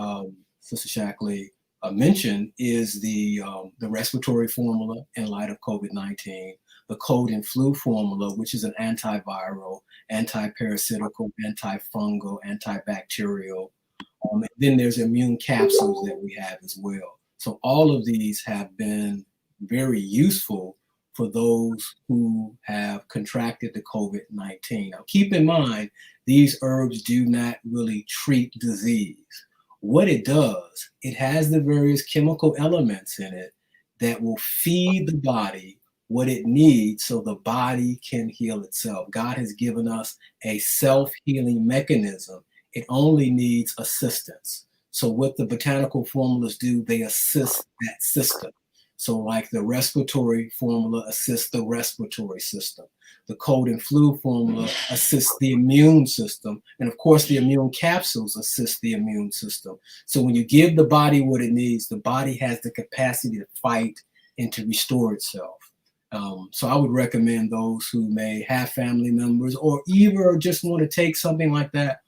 Sister Shackley mentioned, is the respiratory formula in light of COVID-19, the cold and flu formula, which is an antiviral, antiparasitical, antifungal, antibacterial. And then there's immune capsules that we have as well. So all of these have been very useful for those who have contracted the COVID-19. Now, keep in mind, these herbs do not really treat disease. What it does, it has the various chemical elements in it that will feed the body what it needs so the body can heal itself. God has given us a self-healing mechanism. It only needs assistance. So what the botanical formulas do, they assist that system. So like the respiratory formula assists the respiratory system. The cold and flu formula assists the immune system. And of course, the immune capsules assist the immune system. So when you give the body what it needs, the body has the capacity to fight and to restore itself. So I would recommend those who may have family members or even just want to take something like that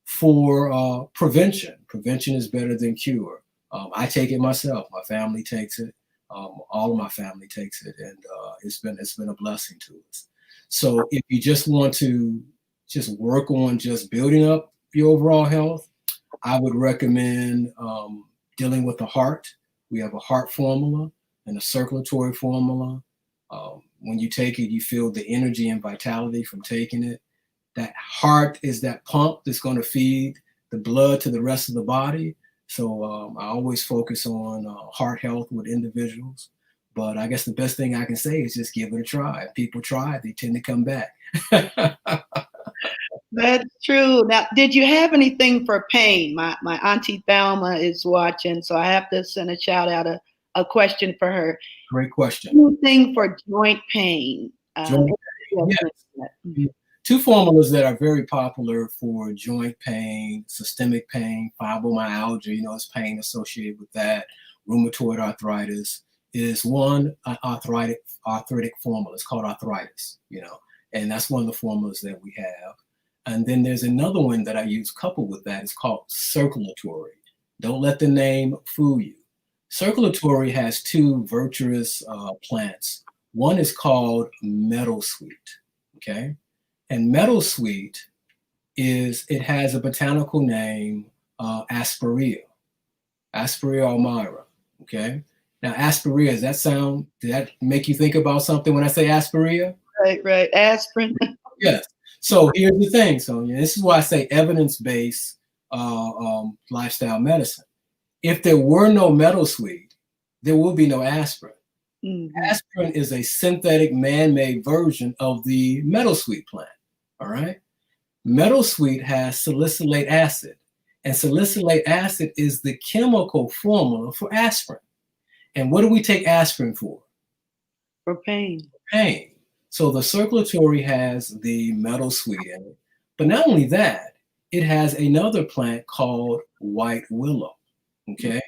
for prevention. Prevention is better than cure. I take it myself. My family takes it. All of my family takes it, and it's been a blessing to us. So if you just want to just work on just building up your overall health, I would recommend dealing with the heart. We have a heart formula and a circulatory formula When you take it, you feel the energy and vitality from taking it. That heart is that pump that's going to feed the blood to the rest of the body. So I always focus on heart health with individuals. But I guess the best thing I can say is just give it a try. If people try it, they tend to come back. That's true. Now, did you have anything for pain? My auntie Thelma is watching, so I have to send a shout out, a question for her. Great question. Anything for joint pain? Joint pain, yes. Two formulas that are very popular for joint pain, systemic pain, fibromyalgia, it's pain associated with that, rheumatoid arthritis, is one arthritic formula. It's called arthritis, and that's one of the formulas that we have. And then there's another one that I use coupled with that. It's called circulatory. Don't let the name fool you. Circulatory has two virtuous plants. One is called meadowsweet, okay? And meadowsweet it has a botanical name, Asperia almira, okay? Now, Asperia, did that make you think about something when I say Asperia? Right, aspirin. Yes. So here's the thing, Sonia. This is why I say evidence-based lifestyle medicine. If there were no meadowsweet, there would be no aspirin. Mm-hmm. Aspirin is a synthetic man-made version of the meadowsweet plant, all right? Meadowsweet has salicylate acid, and salicylate acid is the chemical formula for aspirin. And what do we take aspirin for? For pain. Pain. So the circulatory has the meadowsweet in it. But not only that, it has another plant called white willow, okay?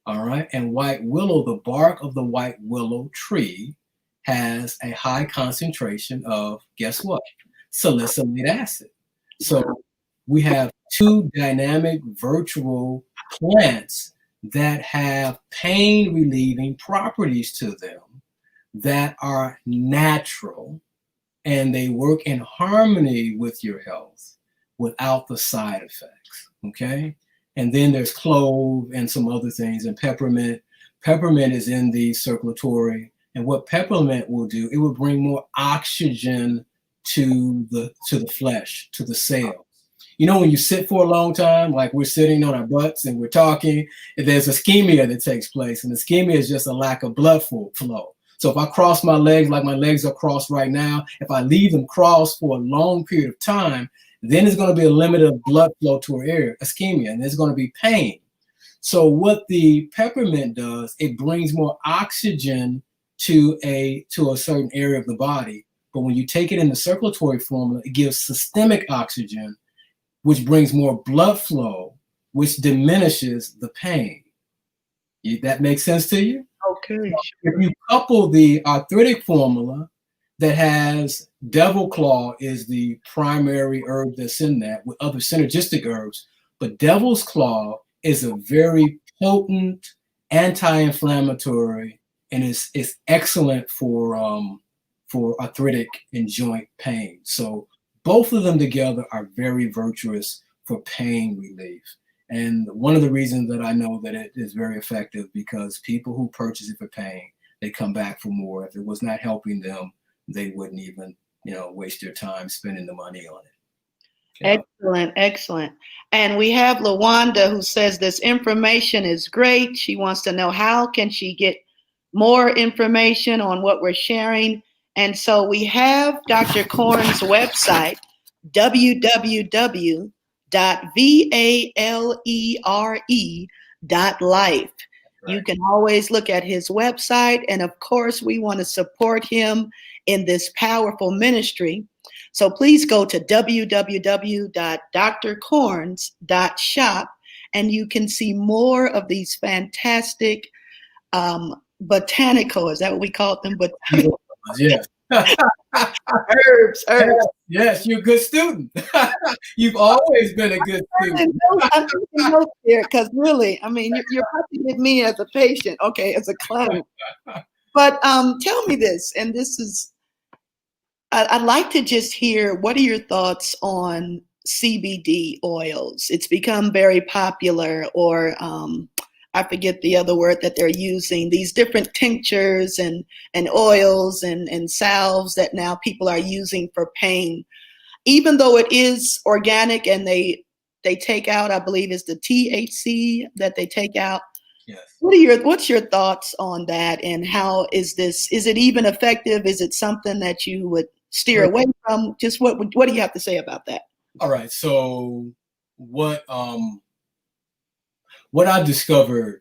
All right, and white willow, the bark of the white willow tree has a high concentration of, guess what? Salicylate acid. So we have two dynamic virtual plants that have pain relieving properties to them that are natural, and they work in harmony with your health without the side effects, okay? And then there's clove and some other things, and peppermint. Peppermint is in the circulatory, and what peppermint will do, it will bring more oxygen to the flesh, to the cells. When you sit for a long time, like we're sitting on our butts and we're talking, there's ischemia that takes place, and ischemia is just a lack of blood flow. So if I cross my legs like my legs are crossed right now, if I leave them crossed for a long period of time, then there's going to be a limit of blood flow to an area, ischemia, and there's going to be pain. So what the peppermint does, it brings more oxygen to a certain area of the body. But when you take it in the circulatory formula, it gives systemic oxygen, which brings more blood flow, which diminishes the pain. That makes sense to you? Okay. If you couple the arthritic formula that has devil claw is the primary herb that's in that with other synergistic herbs, but devil's claw is a very potent anti-inflammatory, and it's excellent for arthritic and joint pain. So both of them together are very virtuous for pain relief. And one of the reasons that I know that it is very effective, because people who purchase it for pain, they come back for more. If it was not helping them, they wouldn't even, waste their time spending the money on it. Excellent. And we have LaWanda, who says this information is great. She wants to know, how can she get more information on what we're sharing? And so we have Dr. Chornes' website, www.valere.life. Right. You can always look at his website. And of course, we want to support him in this powerful ministry. So please go to www.drchornes.shop, and you can see more of these fantastic botanical, is that what we call them? Botanical. Yes. Herbs. Yes, you're a good student. You've always been a good student. I'm taking notes here, because really, you're about to get me as a patient, okay, as a client. But tell me this, and this is, I'd like to just hear, what are your thoughts on CBD oils? It's become very popular, or I forget the other word that they're using, these different tinctures and oils and salves that now people are using for pain. Even though it is organic and they take out, I believe is the THC that they take out. Yes. What's your thoughts on that, and how is it even effective? Is it something that you would steer away from? Just what do you have to say about that? All right. So what I've discovered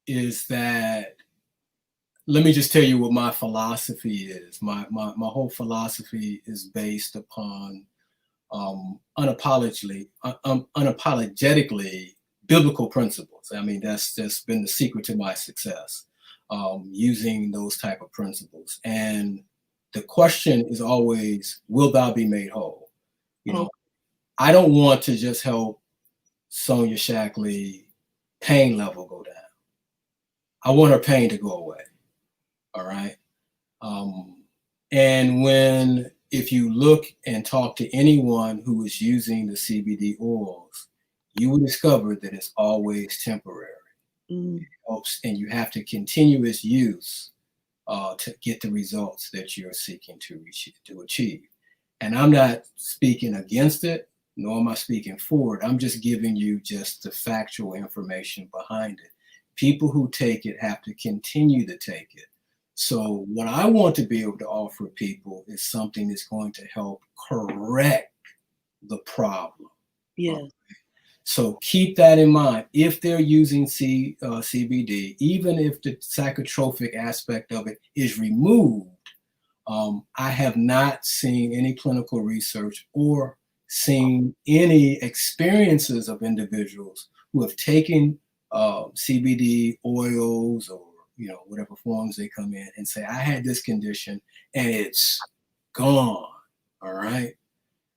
is that, let me just tell you what my philosophy is. My whole philosophy is based upon unapologetically biblical principles. I mean, that's been the secret to my success, using those type of principles. And the question is always, will thou be made whole? You know, I don't want to just help Sonia Shackley pain level go down. I want her pain to go away. All right. And if you look and talk to anyone who is using the CBD oils, you will discover that it's always temporary. It helps, and you have to continue its use to get the results that you're seeking to achieve. And I'm not speaking against it, nor am I speaking for it. I'm just giving you just the factual information behind it. People who take it have to continue to take it. So what I want to be able to offer people is something that's going to help correct the problem. Yeah. So keep that in mind. If they're using CBD, even if the psychotropic aspect of it is removed, I have not seen any clinical research or seen any experiences of individuals who have taken CBD oils or whatever forms they come in and say, I had this condition and it's gone. All right.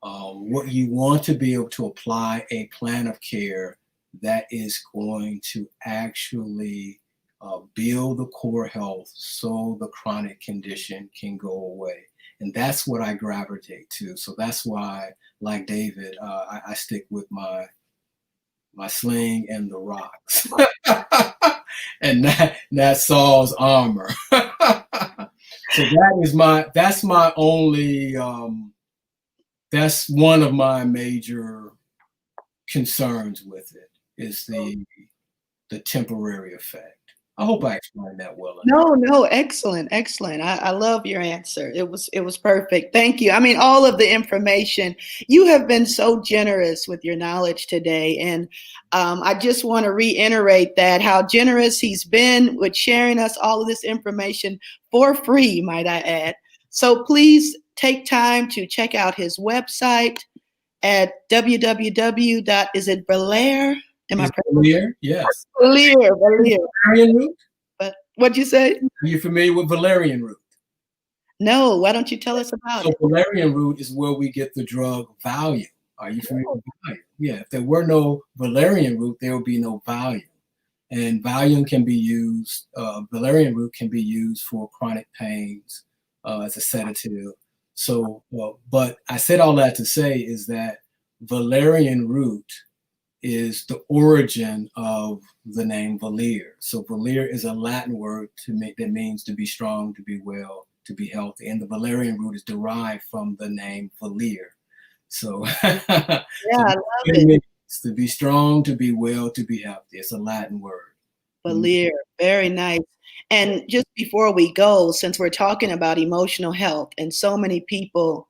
What you want to be able to apply a plan of care that is going to actually build the core health so the chronic condition can go away. And that's what I gravitate to. So that's why, like David, I stick with my sling and the rocks. And that's Saul's armor. So that's my only, that's one of my major concerns with it, is the temporary effect. I hope I explained that well enough. No, excellent. I love your answer. It was perfect. Thank you. I mean, all of the information, you have been so generous with your knowledge today. And I just want to reiterate that, how generous he's been with sharing us all of this information for free, might I add. So please take time to check out his website at www. Is it Belair? Am I familiar? Yes. Belair. Valerian root? But what'd you say? Are you familiar with valerian root? No. Why don't you tell us about it? So valerian root is where we get the drug Valium. Are you familiar with Valium? Yeah. If there were no valerian root, there would be no Valium. And Valium can be used, valerian root can be used for chronic pains as a sedative. So, but I said all that to say is that valerian root is the origin of the name Valir. So Valir is a Latin word that means to be strong, to be well, to be healthy. And the valerian root is derived from the name Valir. So, yeah, I love it. To be strong, to be well, to be healthy. It's a Latin word. Valir, very nice. And just before we go, since we're talking about emotional health, and so many people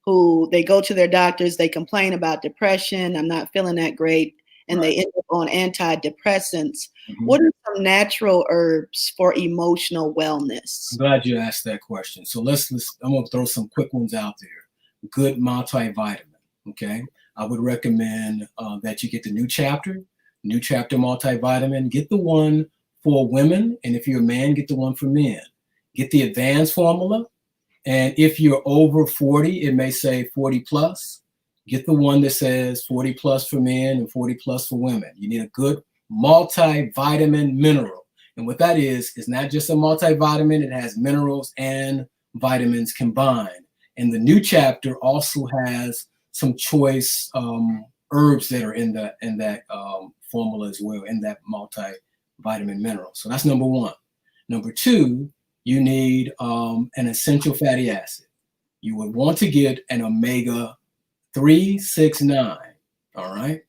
who they go to their doctors, they complain about depression, I'm not feeling that great, and Right. they end up on antidepressants. What are some natural herbs for emotional wellness? I'm glad you asked that question. So I'm gonna throw some quick ones out there. Good multivitamin. Okay, I would recommend that you get the New Chapter multivitamin. Get the one for women, and if you're a man, get the one for men. Get the advanced formula, and if you're over 40, it may say 40 plus. Get the one that says 40 plus for men and 40 plus for women. You need a good multivitamin mineral. And what that is not just a multivitamin, it has minerals and vitamins combined. And the New Chapter also has some choice herbs that are in that formula as well, in that vitamin mineral. So that's number one. Number two, you need an essential fatty acid. You would want to get an omega 369, all right?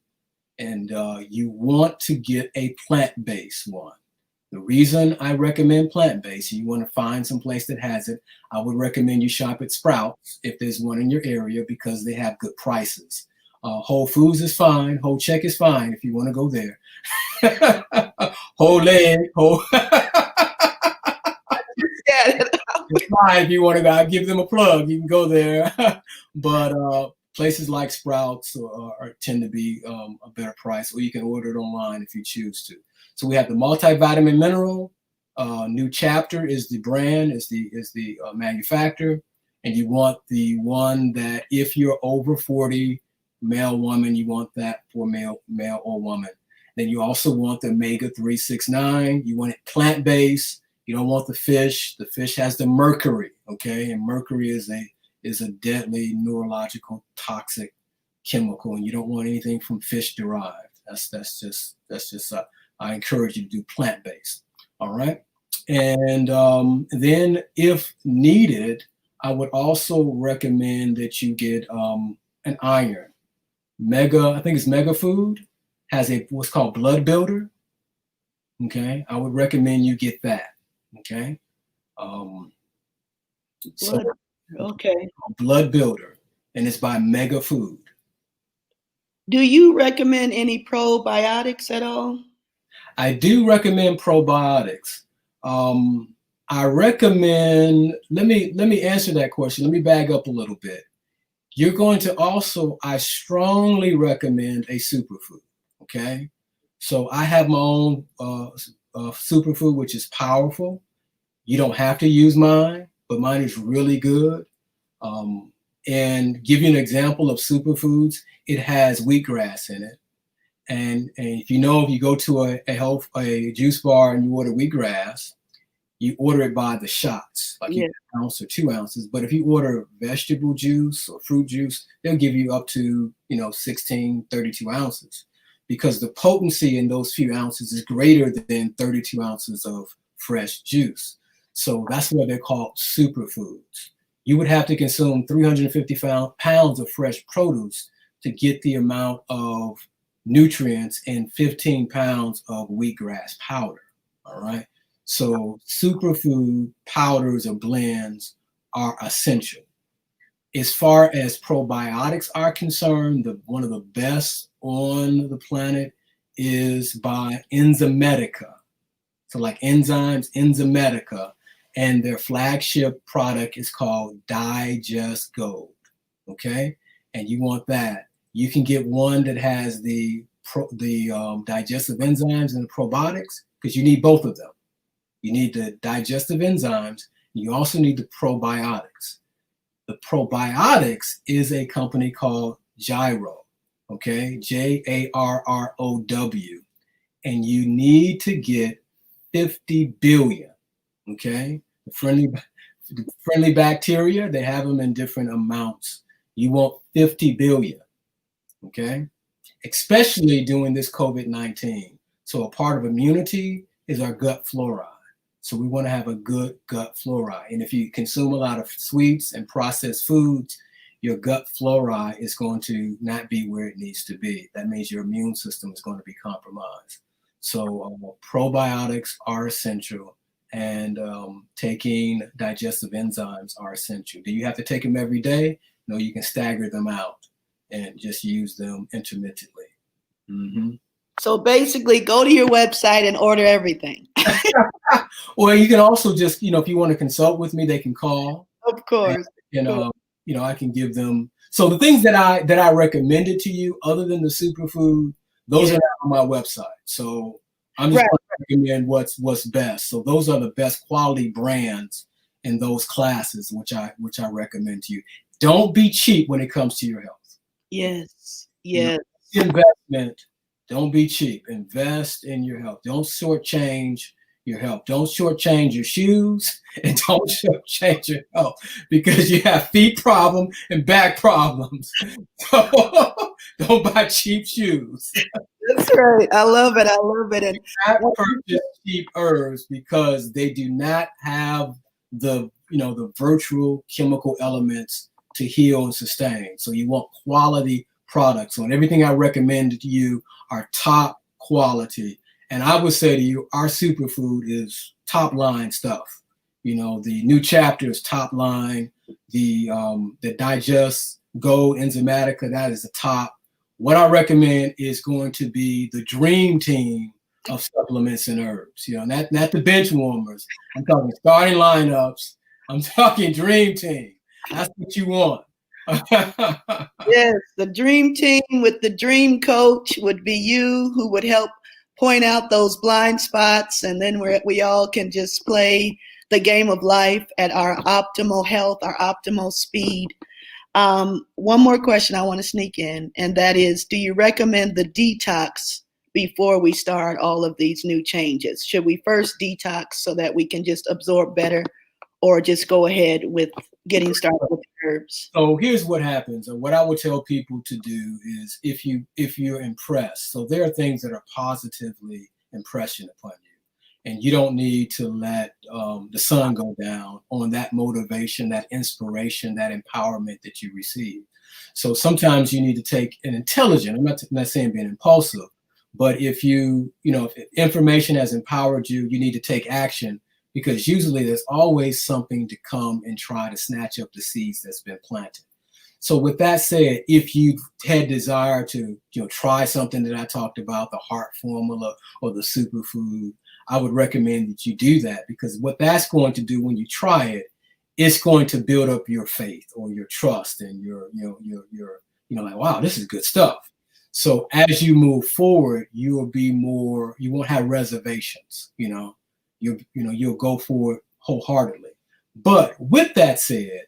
And you want to get a plant-based one. The reason I recommend plant-based, you want to find some place that has it, I would recommend you shop at Sprouts if there's one in your area because they have good prices. Whole Foods is fine. Whole Check is fine if you want to go there. Whole Leg, Whole... It's fine if you want to go. I'll give them a plug. You can go there. But places like Sprouts tend to be a better price, or you can order it online if you choose to. So we have the multivitamin mineral. New Chapter is the brand, is the manufacturer, and you want the one that if you're over 40, male, woman, you want that for male or woman. Then you also want the omega 369. You want it plant-based. You don't want the fish. The fish has the mercury, okay? And mercury is a deadly neurological toxic chemical, and you don't want anything from fish derived. That's just I encourage you to do plant-based. All right. And then if needed, I would also recommend that you get an iron. I think it's Mega Food has what's called blood builder. Okay. I would recommend you get that. Okay. Blood builder, and it's by Mega Food. Do you recommend any probiotics at all? I do recommend probiotics. I recommend, let me answer that question. Let me back up a little bit. You're going to also, I strongly recommend a superfood, okay? So I have my own superfood, which is powerful. You don't have to use mine, but mine is really good. And give you an example of superfoods, it has wheatgrass in it. And if you go to a juice bar and you order wheatgrass, you order it by the shots, like an ounce or 2 ounces. But if you order vegetable juice or fruit juice, they'll give you up to 16, 32 ounces, because the potency in those few ounces is greater than 32 ounces of fresh juice. So that's why they're called superfoods. You would have to consume 350 pounds of fresh produce to get the amount of nutrients in 15 pounds of wheatgrass powder. All right. So superfood powders or blends are essential. As far as probiotics are concerned, one of the best on the planet is by Enzymedica. So like enzymes, Enzymedica, and their flagship product is called Digest Gold. Okay. And you want that. You can get one that has the digestive enzymes and the probiotics, because you need both of them. You need the digestive enzymes. You also need the probiotics. The probiotics is a company called Gyro, okay? Jarrow. And you need to get 50 billion, okay? The friendly bacteria, they have them in different amounts. You want 50 billion, okay? Especially during this COVID-19. So a part of immunity is our gut fluoride. So we want to have a good gut fluoride. And if you consume a lot of sweets and processed foods, your gut fluoride is going to not be where it needs to be. That means your immune system is going to be compromised. So probiotics are essential, and taking digestive enzymes are essential. Do you have to take them every day? No, you can stagger them out and just use them intermittently. Mm-hmm. So basically, go to your website and order everything. Or you can also just, if you want to consult with me, they can call. Of course. And I can give them. So the things that I recommended to you, other than the superfood, those are not on my website. So I'm just going to recommend what's best. So those are the best quality brands in those classes, which I recommend to you. Don't be cheap when it comes to your health. Yes. Yes. Investment. Don't be cheap. Invest in your health. Don't shortchange your health. Don't shortchange your shoes, and don't shortchange your health, because you have feet problems and back problems. So don't buy cheap shoes. That's right. I love it. I love it. And Not purchase cheap herbs because they do not have the the virtual chemical elements to heal and sustain. So you want quality products. So everything I recommend to you are top quality. And I would say to you, our superfood is top line stuff. The new chapter is top line. The Digest Gold Enzymatica, that is the top. What I recommend is going to be the dream team of supplements and herbs. Not the bench warmers. I'm talking starting lineups. I'm talking dream team. That's what you want. yes, the dream team with the dream coach would be you, who would help point out those blind spots, and then we all can just play the game of life at our optimal health, our optimal speed. One more question I want to sneak in, and that is, do you recommend the detox before we start all of these new changes? Should we first detox so that we can just absorb better, or just go ahead with getting started with herbs? So here's what happens. What I would tell people to do is, if you're impressed, so there are things that are positively impression upon you, and you don't need to let the sun go down on that motivation, that inspiration, that empowerment that you receive. So sometimes you need to take an intelligent, I'm not saying being impulsive, but if if information has empowered you, you need to take action, because usually there's always something to come and try to snatch up the seeds that's been planted. So with that said, if you had desire to try something that I talked about, the heart formula or the superfood, I would recommend that you do that, because what that's going to do when you try it, it's going to build up your faith or your trust, and your like, wow, this is good stuff. So as you move forward, you won't have reservations. You'll go for it wholeheartedly. But with that said,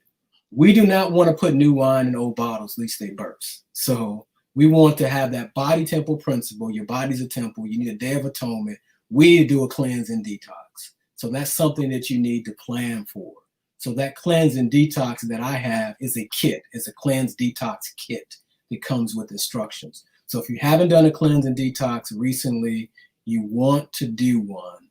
we do not want to put new wine in old bottles, lest they burst. So we want to have that body temple principle. Your body's a temple. You need a day of atonement. We do a cleanse and detox. So that's something that you need to plan for. So that cleanse and detox that I have is a kit. It's a cleanse detox kit that comes with instructions. So if you haven't done a cleanse and detox recently, you want to do one.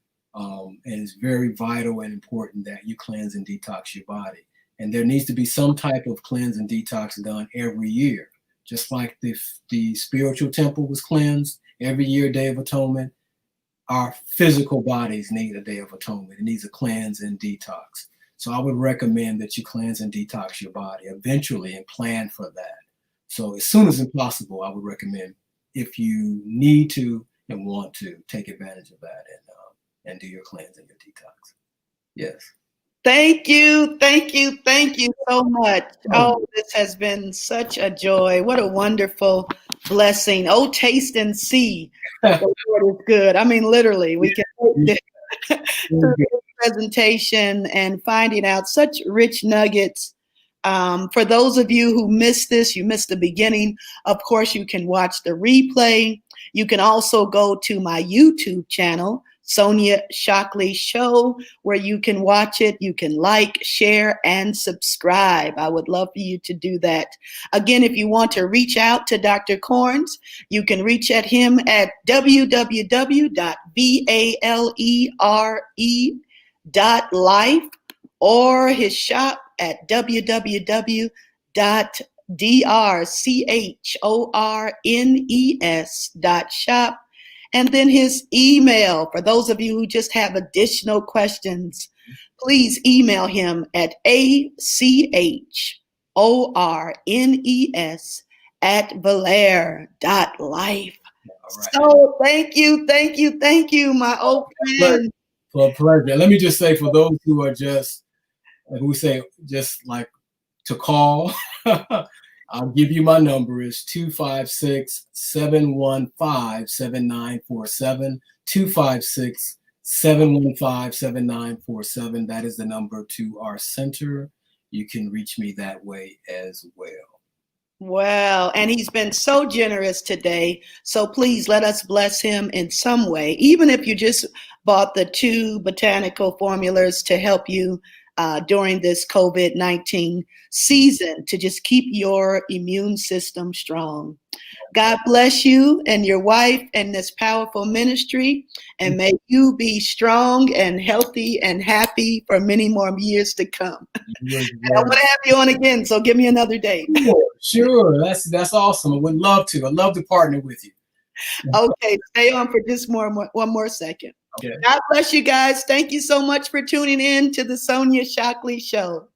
And it's very vital and important that you cleanse and detox your body. And there needs to be some type of cleanse and detox done every year. Just like the spiritual temple was cleansed every year, Day of Atonement, our physical bodies need a Day of Atonement. It needs a cleanse and detox. So I would recommend that you cleanse and detox your body eventually and plan for that. So as soon as possible, I would recommend, if you need to and want to, take advantage of that and do your cleanse and your detox. Yes. Thank you, thank you, thank you so much. Oh, this has been such a joy. What a wonderful blessing. Oh, taste and see that the Lord is good. I mean, literally, we can through this presentation and finding out such rich nuggets. For those of you who missed this, you missed the beginning, of course, you can watch the replay. You can also go to my YouTube channel, Sonia Shockley Show, where you can watch it. You can like, share, and subscribe. I would love for you to do that. Again, if you want to reach out to Dr. Chornes, you can reach at him at www.valere.life, or his shop at www.drchornes.shop. And then his email, for those of you who just have additional questions, please email him at achornes@valere.life. Right. So thank you, my old friend. For a pleasure. Let me just say, for those who are just like to call, I'll give you my number. Is 256-715-7947. 256-715-7947. That is the number to our center. You can reach me that way as well. Well, and he's been so generous today. So please let us bless him in some way, even if you just bought the 2 botanical formulas to help you during this COVID-19 season, to just keep your immune system strong. God bless you and your wife and this powerful ministry. And may you be strong and healthy and happy for many more years to come. And I want to have you on again, so give me another date. Sure. That's awesome. I would love to. I'd love to partner with you. Okay, stay on for just one more second. Okay. God bless you guys. Thank you so much for tuning in to the Sonia Shockley Show.